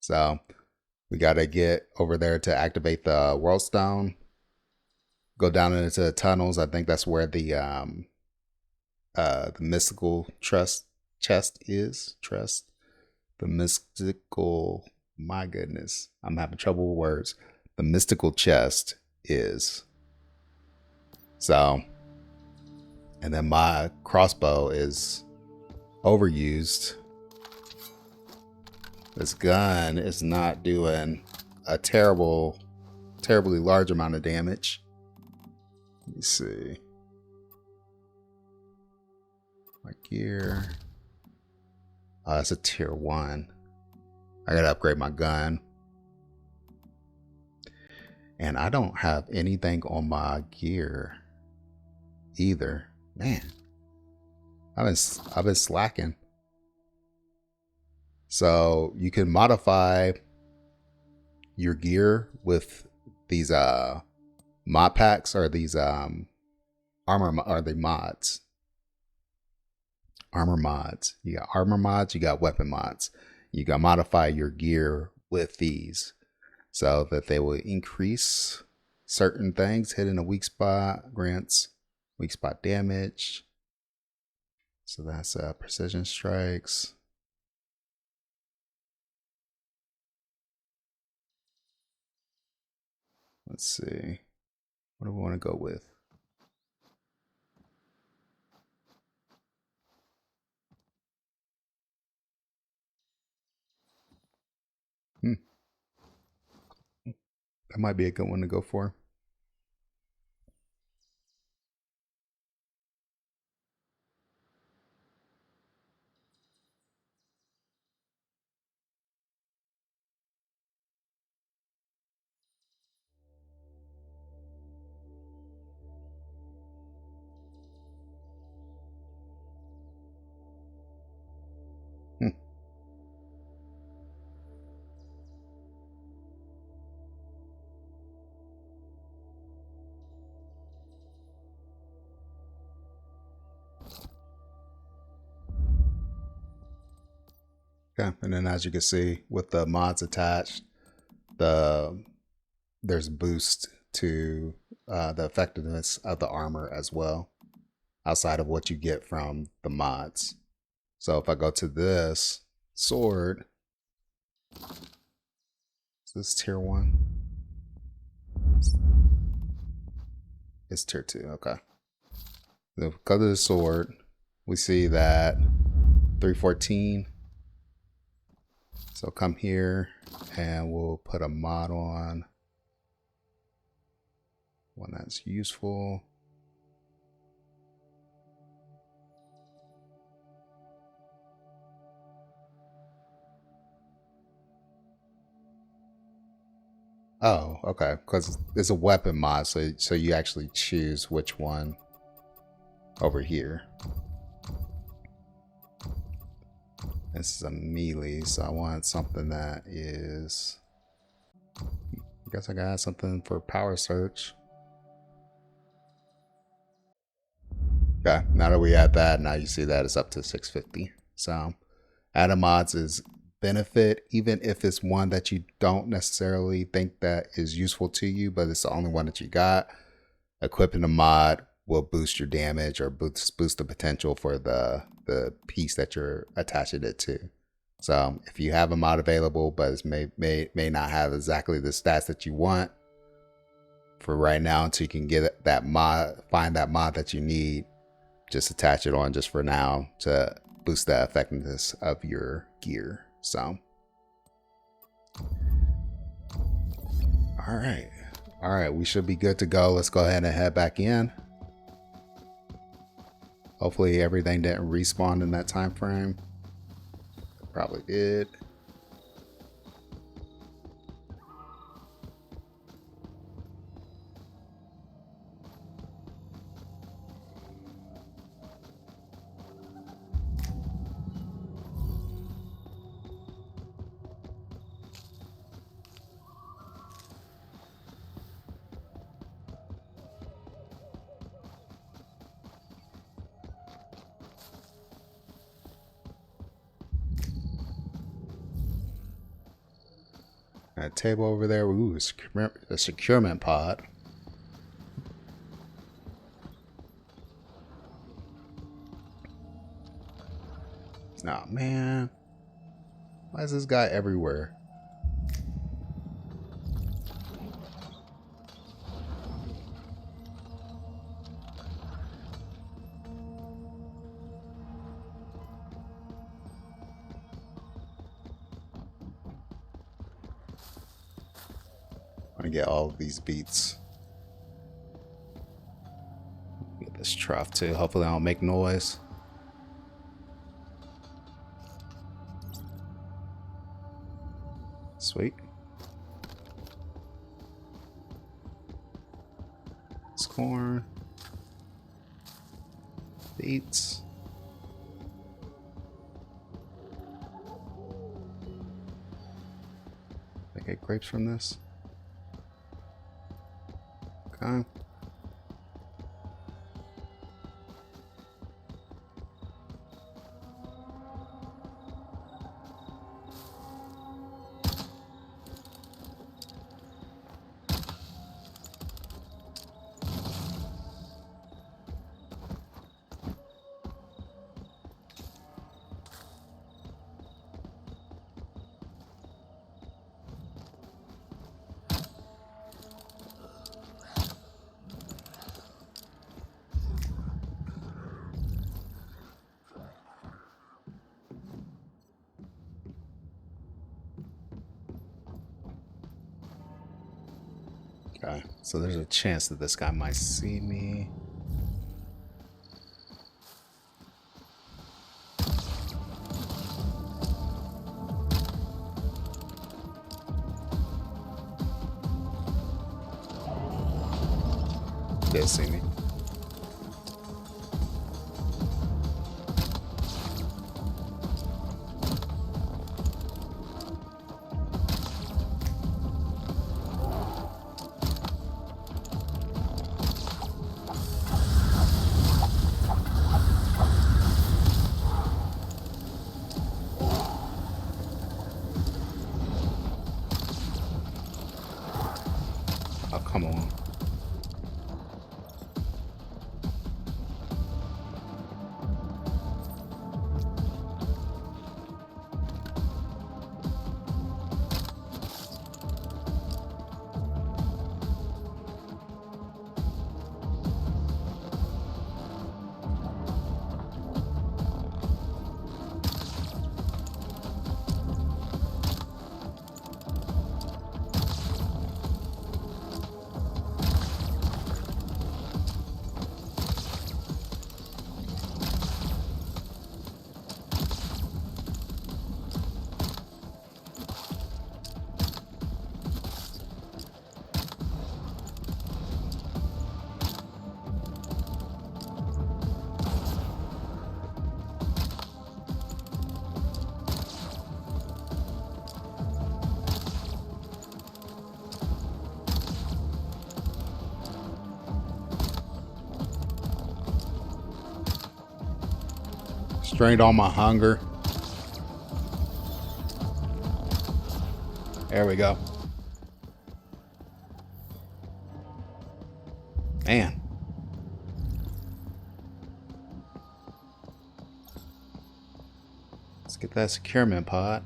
So we got to get over there to activate the world stone. Go down into the tunnels. I think that's where the mystical chest is. The mystical, my goodness, I'm having trouble with words. The mystical chest is. So, and then my crossbow is overused. This gun is not doing a terribly large amount of damage. Let me see. my gear. Oh, that's a tier 1. I gotta upgrade my gun. And I don't have anything on my gear either. Man, I've been slacking. So you can modify your gear with these mod packs, or these armor, are they mods? Armor mods. You got armor mods, you got weapon mods. You can modify your gear with these so that they will increase certain things. Hitting a weak spot grants weak spot damage. So that's precision strikes. Let's see. What do we want to go with? That might be a good one to go for. Okay, and then as you can see, with the mods attached, there's a boost to the effectiveness of the armor as well, outside of what you get from the mods. So if I go to this sword, is this tier 1? It's tier 2, okay. So if we go to the sword, we see that 314. So come here and we'll put a mod on, one that's useful. Oh, okay, because it's a weapon mod, so you actually choose which one over here. This is a melee, so I want something that is, I guess I gotta add something for power search. Okay, now that we add that, now you see that it's up to 650. So adding mods is benefit, even if it's one that you don't necessarily think that is useful to you, but it's the only one that you got. Equipping a mod will boost your damage, or boost the potential for the piece that you're attaching it to. So if you have a mod available, but it may not have exactly the stats that you want for right now, until you can get that mod, find that mod that you need, just attach it on just for now to boost the effectiveness of your gear. So all right, we should be good to go. Let's go ahead and head back in. Hopefully everything didn't respawn in that time frame. It probably did. That table over there. Ooh, a securement pod. Oh man, why is this guy everywhere? I'm gonna get all of these beats. Get this trough too. Hopefully I don't make noise. Sweet. It's corn. Beets. I get grapes from this. Okay. Okay, so there's a chance that this guy might see me. Did see me. Oh, come on. Strained all my hunger. There we go. Man. Let's get that securement pod.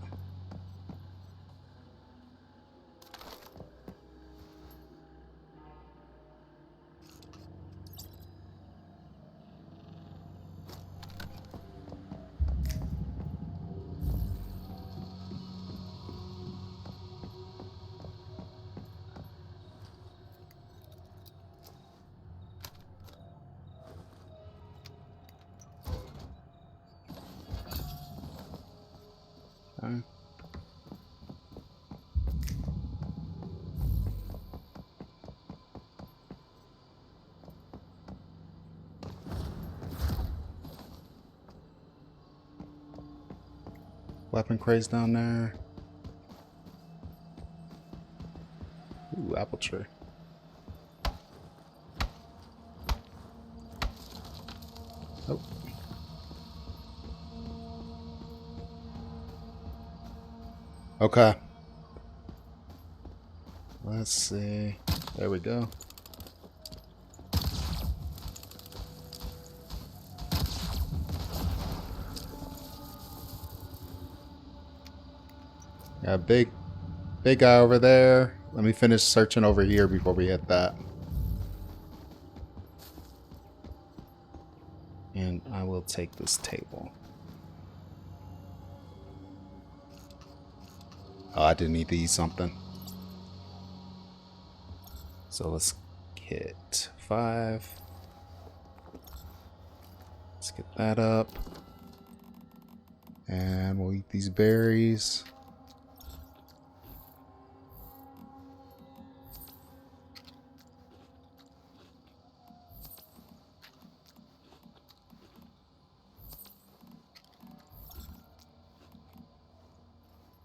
Okay. Weapon crates down there. Ooh, apple tree. Oh. Okay. Let's see. There we go. Yeah, big guy over there. Let me finish searching over here before we hit that. And I will take this table. Oh, I didn't need to eat something. So let's hit 5. Let's get that up. And we'll eat these berries.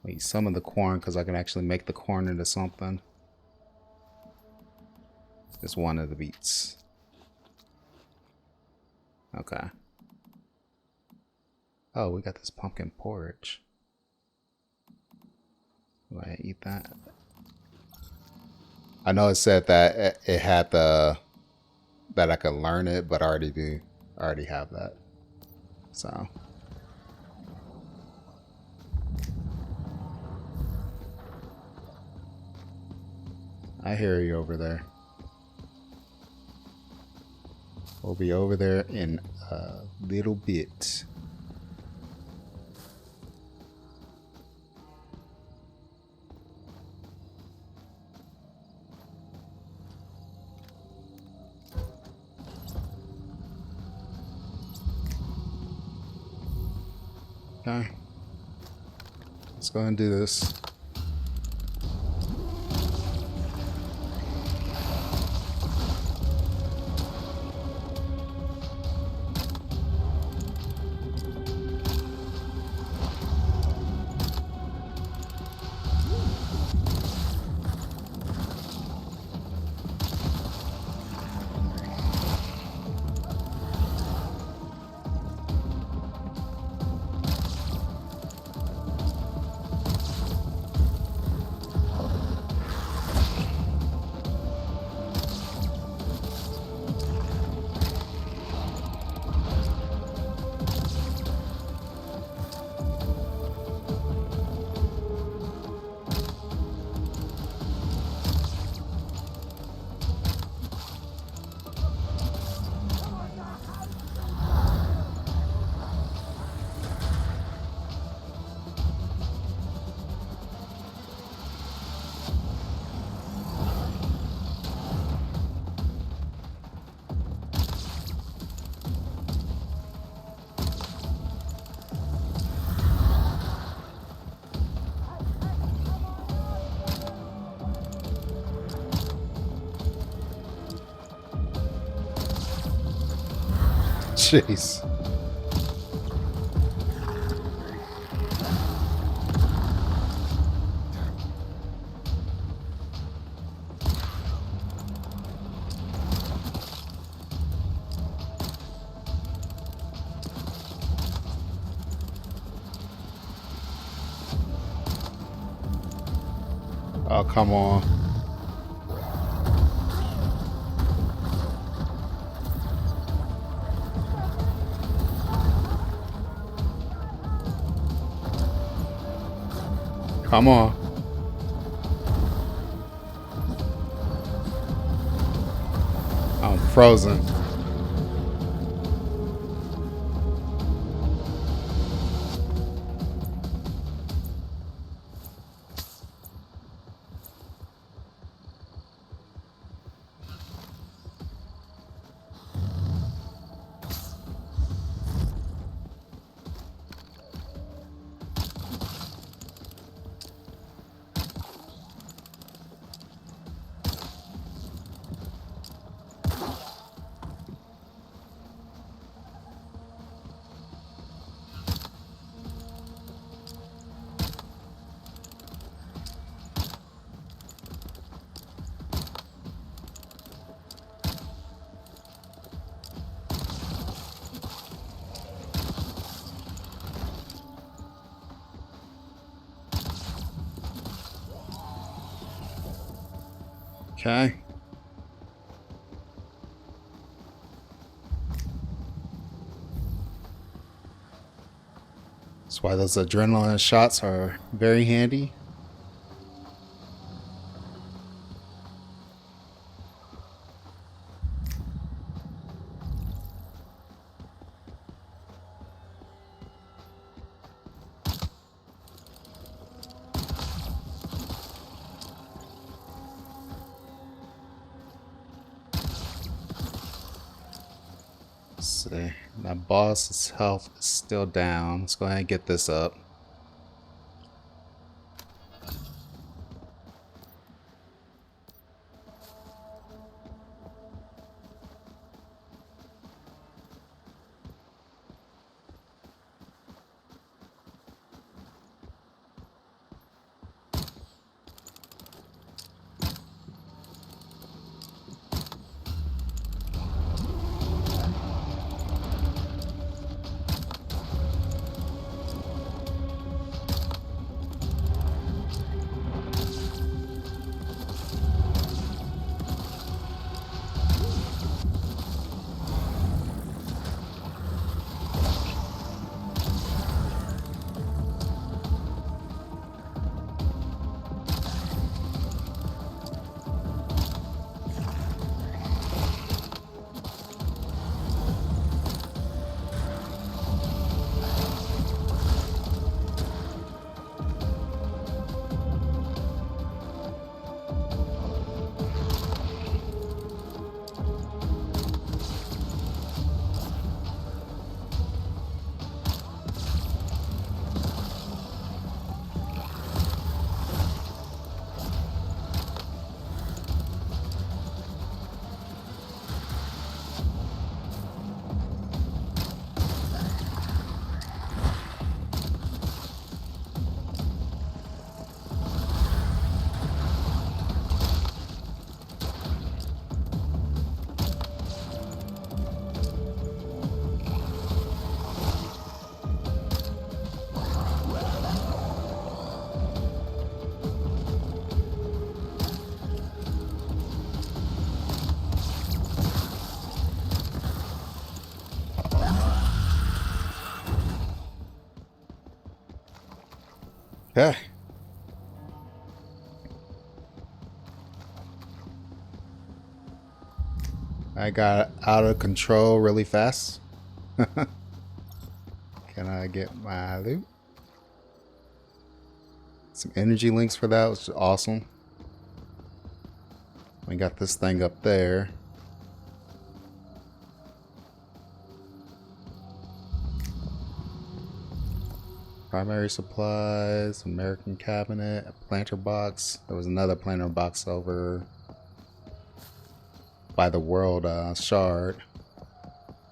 Wait, some of the corn because I can actually make the corn into something. It's one of the beets. Okay. Oh, we got this pumpkin porridge. Do I eat that? I know it said that it had the that I could learn it, but I already do. I already have that. So. I hear you over there. We'll be over there in a little bit. Okay. Let's go ahead and do this. Jeez. Oh, come on. Come on. I'm frozen. Okay. That's why those adrenaline shots are very handy. See, my boss's health is still down. Let's go ahead and get this up. Okay. I got out of control really fast. Can I get my loot? Some energy links for that, which is awesome. We got this thing up there. Primary supplies, American cabinet, a planter box. There was another planter box over by the world shard.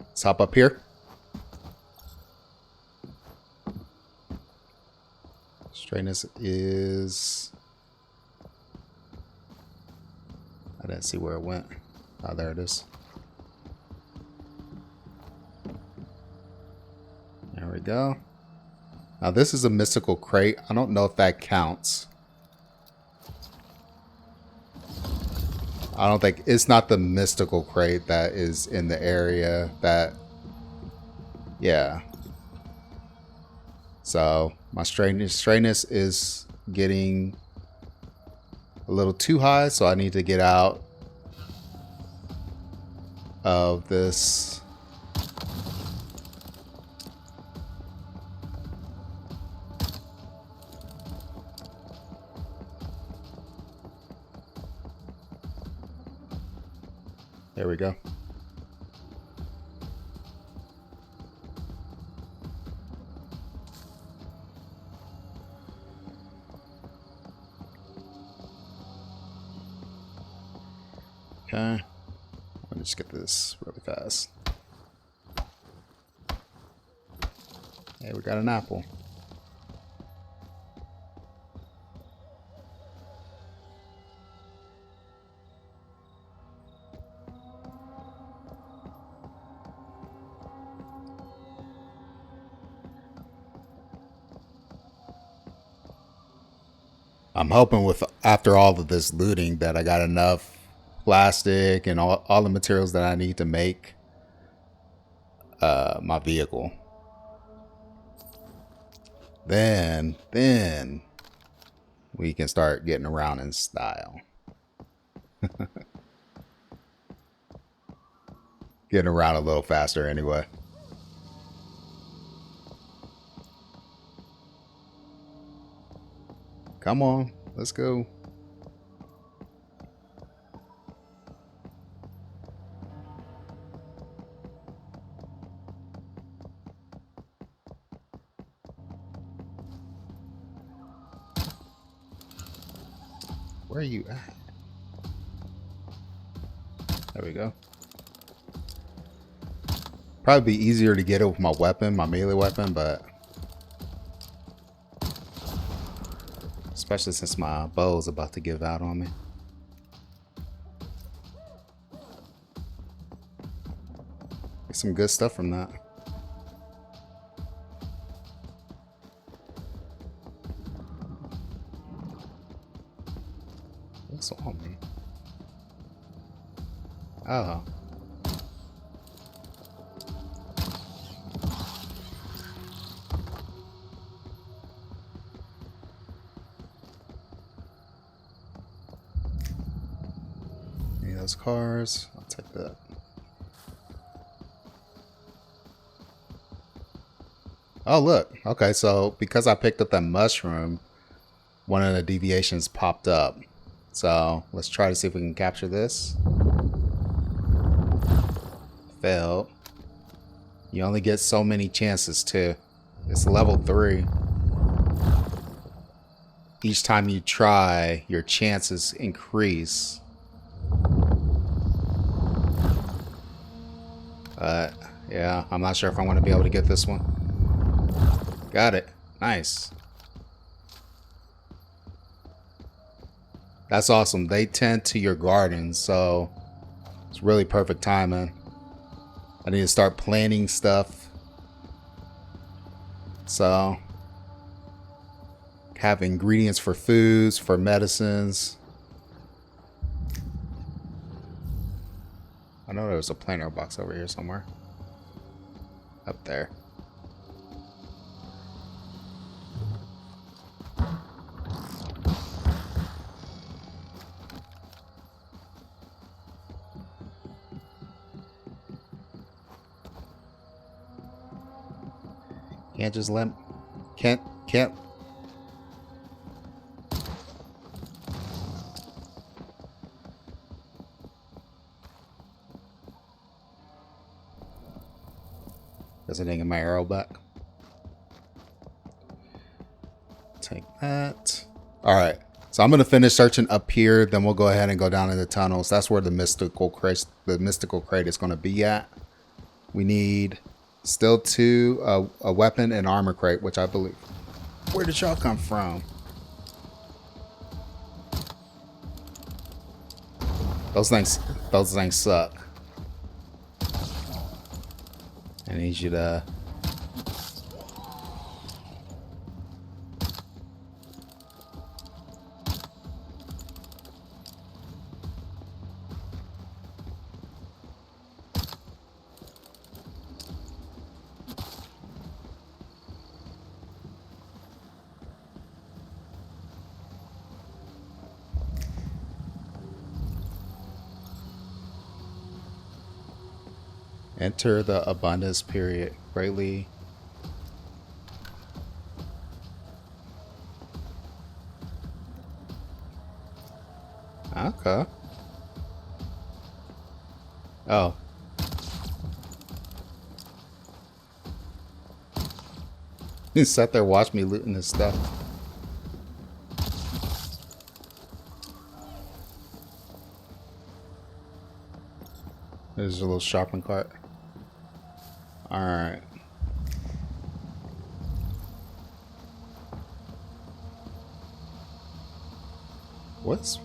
Let's hop up here. Straightness is... I didn't see where it went. Oh, there it is. There we go. Now this is a mystical crate. I don't know if that counts. I don't think it's not the mystical crate that is in the area that, yeah. So my straightness is getting a little too high, so I need to get out of this. There we go. Okay. Let me just get this really fast. Hey, we got an apple. I'm hoping with after all of this looting that I got enough plastic and all the materials that I need to make my vehicle. Then we can start getting around in style. Getting around a little faster anyway. Come on, let's go. Where are you at? There we go. Probably be easier to get it with my weapon, my melee weapon, but especially since my bow is about to give out on me. Get some good stuff from that. What's on me? Oh. Those cars. I'll take that. Oh, look. Okay, so because I picked up that mushroom, one of the deviations popped up. So let's try to see if we can capture this. Failed. You only get so many chances too. It's level 3. Each time you try, your chances increase. Yeah, I'm not sure if I'm going to be able to get this one. Got it. Nice. That's awesome. They tend to your garden, so it's really perfect timing. I need to start planting stuff. So, have ingredients for foods, for medicines. I know there's a planter box over here somewhere. Up there. Can't just let... Can't... Guess I didn't get my arrow back. Take that. Alright. So I'm going to finish searching up here. Then we'll go ahead and go down in the tunnels. That's where the mystical crate is going to be at. We need still a weapon and armor crate, which I believe. Where did y'all come from? Those things suck. I need you to... Enter the abundance period greatly. Okay. Oh. He sat there, watched me looting his stuff. There's a little shopping cart. Alright. What's...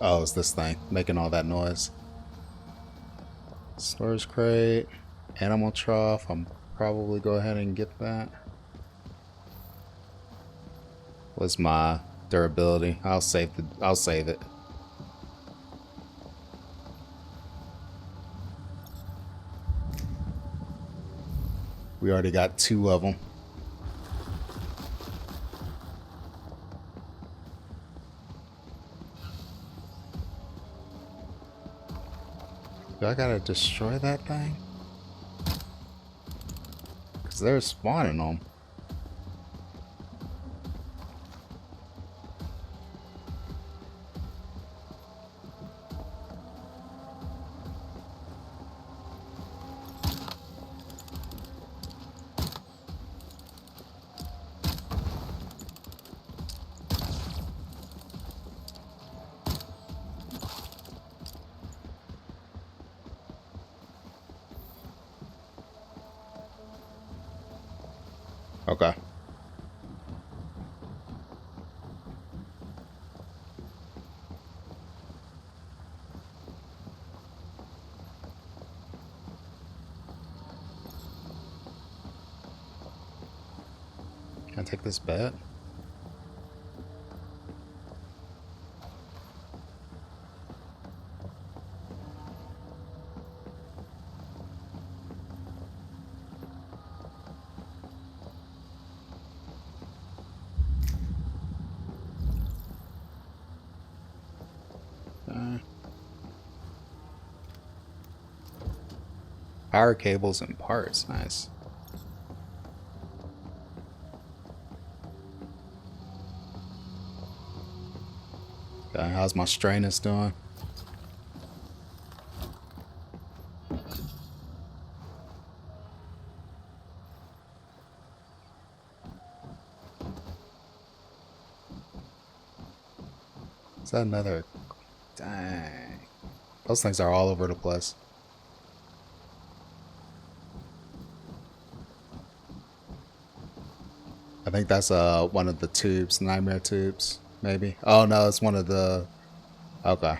Oh, it's this thing making all that noise. Storage crate. Animal trough. I'm probably go ahead and get that. What's my durability? I'll save it. We already got 2 of them. Do I gotta destroy that thing? Because they're spawning them. Okay. Can I take this bet? Power cables and parts, nice. Okay, how's my strainus doing? Is that another? Dang. Those things are all over the place. I think that's one of the tubes, nightmare tubes, maybe. Oh no, it's one of the... Okay.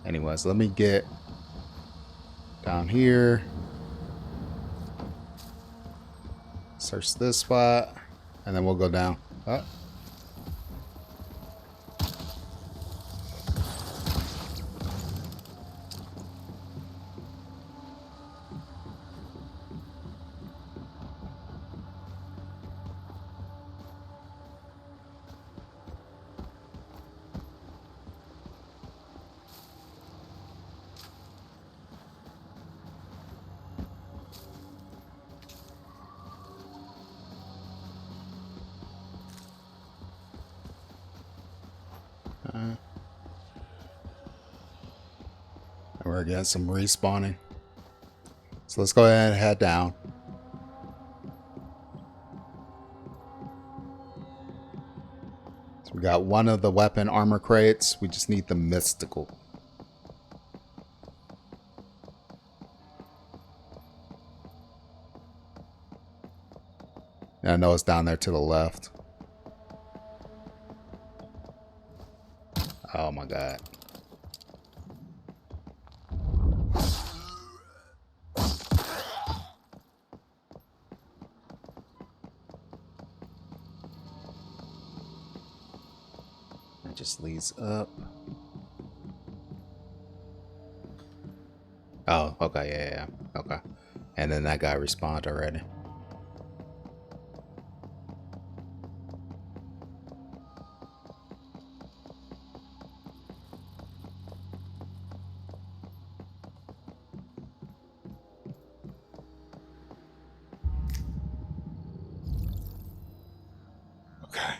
Anyways, let me get down here. Search this spot, and then we'll go down. Oh. we're getting some respawning. So let's go ahead and head down. So we got one of the weapon armor crates. We just need the mystical. And I know it's down there to the left. Oh my god. It just leads up. Oh, okay, yeah. Okay. And then that guy respawned already. Okay.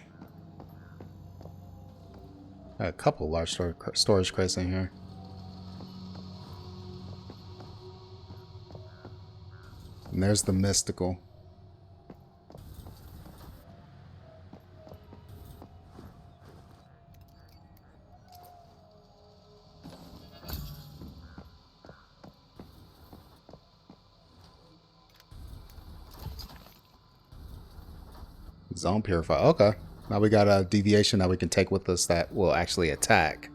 A couple large storage crates in here. And there's the mystical. Zone purify. Okay. Now we got a deviation that we can take with us that will actually attack.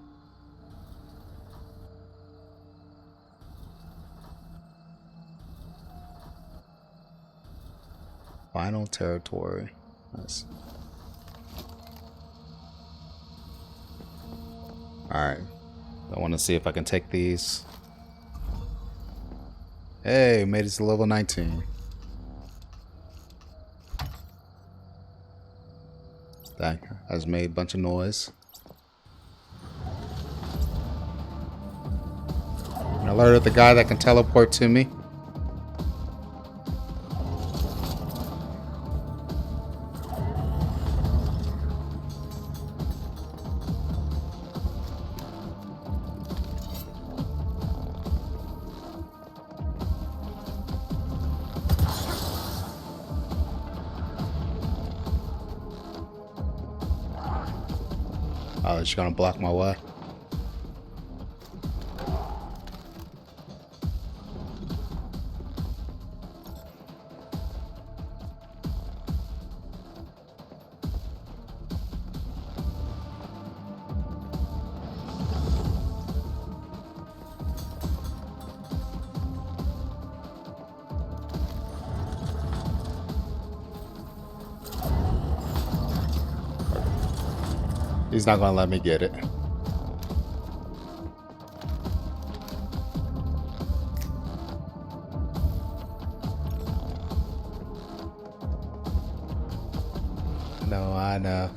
Final territory. Nice. Alright. I want to see if I can take these. Hey, made it to level 19. That has made a bunch of noise. I alerted the guy that can teleport to me. Oh, it's gonna block my way. He's not gonna let me get it. No, I know.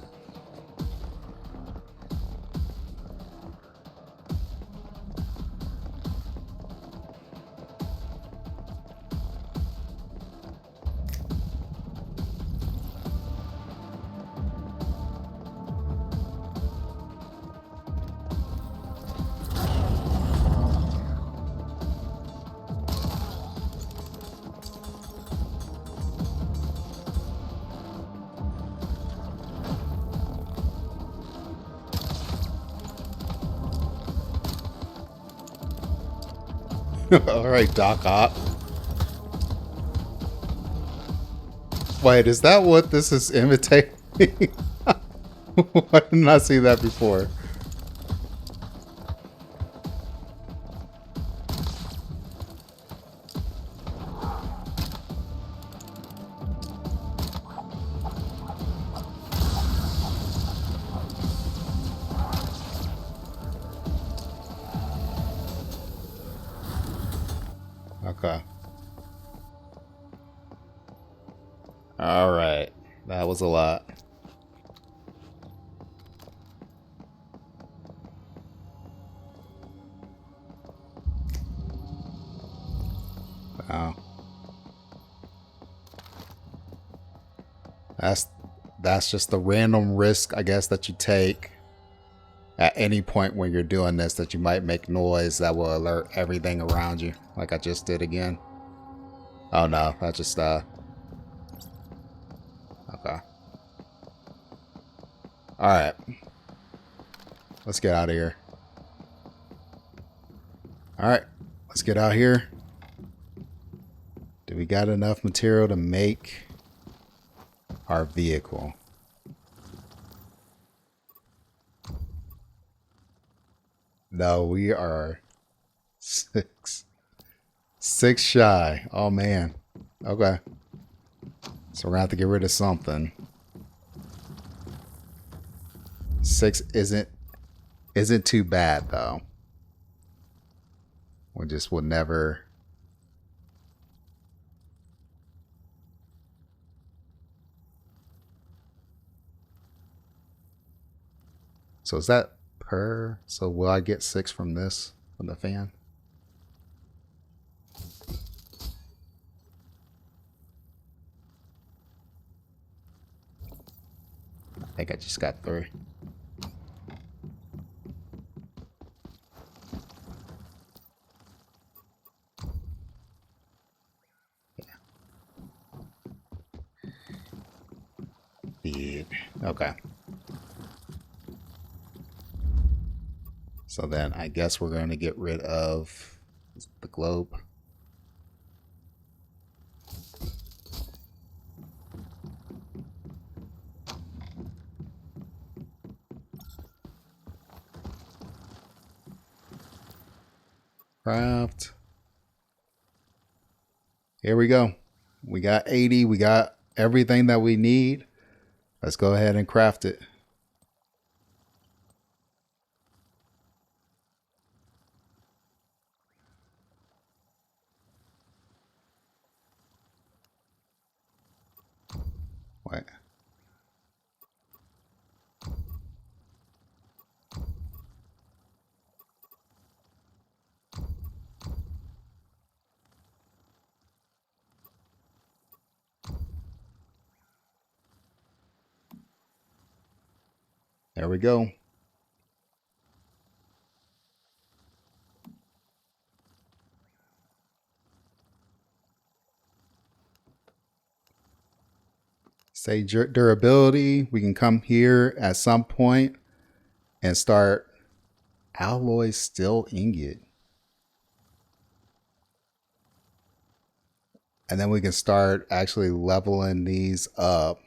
Alright, Doc Ock. Wait, is that what this is imitating? Why didn't I see that before? Okay. Alright. That was a lot. Wow. That's just the random risk, I guess, that you take at any point when you're doing this that you might make noise that will alert everything around you, like I just did again. Oh no, that just okay. Alright. Let's get out of here. Alright, let's get out here. Do we got enough material to make our vehicle? No, we are six shy. Oh man. Okay. So we're gonna have to get rid of something. 6 isn't too bad though. We just will never. So is that per? So will I get 6 from this, from the fan? I think I just got 3. Yeah. Okay. So then I guess we're going to get rid of the globe. Craft. Here we go. We got 80. We got everything that we need. Let's go ahead and craft it. Wait. There we go. Say durability. We can come here at some point and start alloy steel ingot. And then we can start actually leveling these up.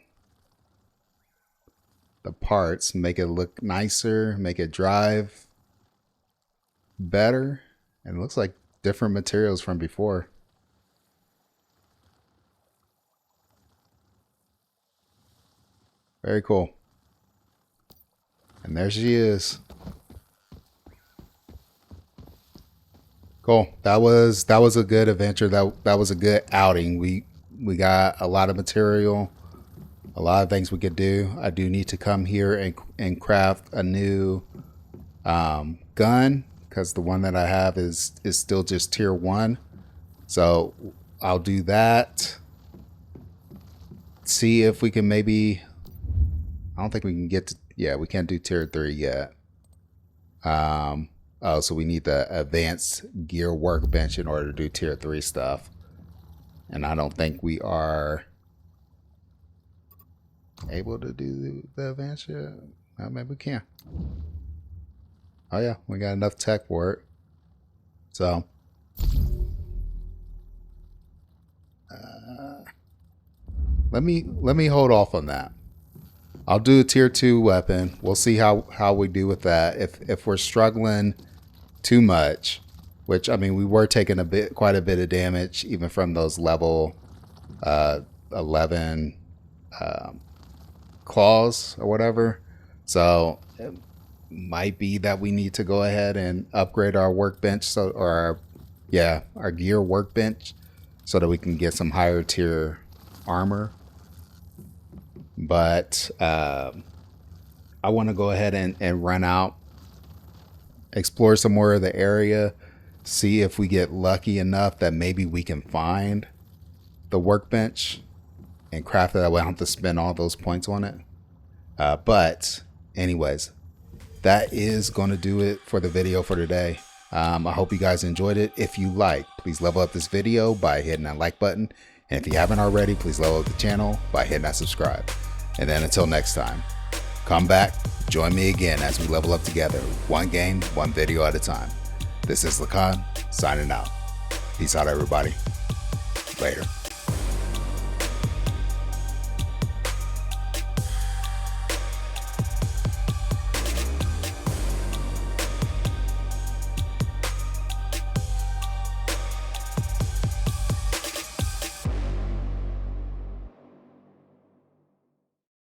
The parts, make it look nicer, make it drive better. And it looks like different materials from before. Very cool. And there she is. Cool. That was a good adventure. That was a good outing. We got a lot of material, a lot of things we could do. I do need to come here and craft a new gun, because the one that I have is still just tier 1. So I'll do that. See if we can maybe. I don't think we can get to. Yeah, we can't do tier 3 yet. Oh, so we need the advanced gear workbench in order to do tier 3 stuff. And I don't think we are able to do the advanced yet. Well, maybe we can. Oh yeah, we got enough tech for it. So let me hold off on that. I'll do a tier 2 weapon. We'll see how we do with that. If we're struggling too much, which I mean we were taking quite a bit of damage even from those level 11 claws or whatever. So it might be that we need to go ahead and upgrade our workbench, our gear workbench, so that we can get some higher tier armor. But I want to go ahead and run out, explore some more of the area, see if we get lucky enough that maybe we can find the workbench and craft it that way. I don't have to spend all those points on it. But anyways, that is going to do it for the video for today. I hope you guys enjoyed it. If you like, please level up this video by hitting that like button. And if you haven't already, please level up the channel by hitting that subscribe. And then until next time, come back, join me again as we level up together, one game, one video at a time. This is Lacan, signing out. Peace out, everybody. Later.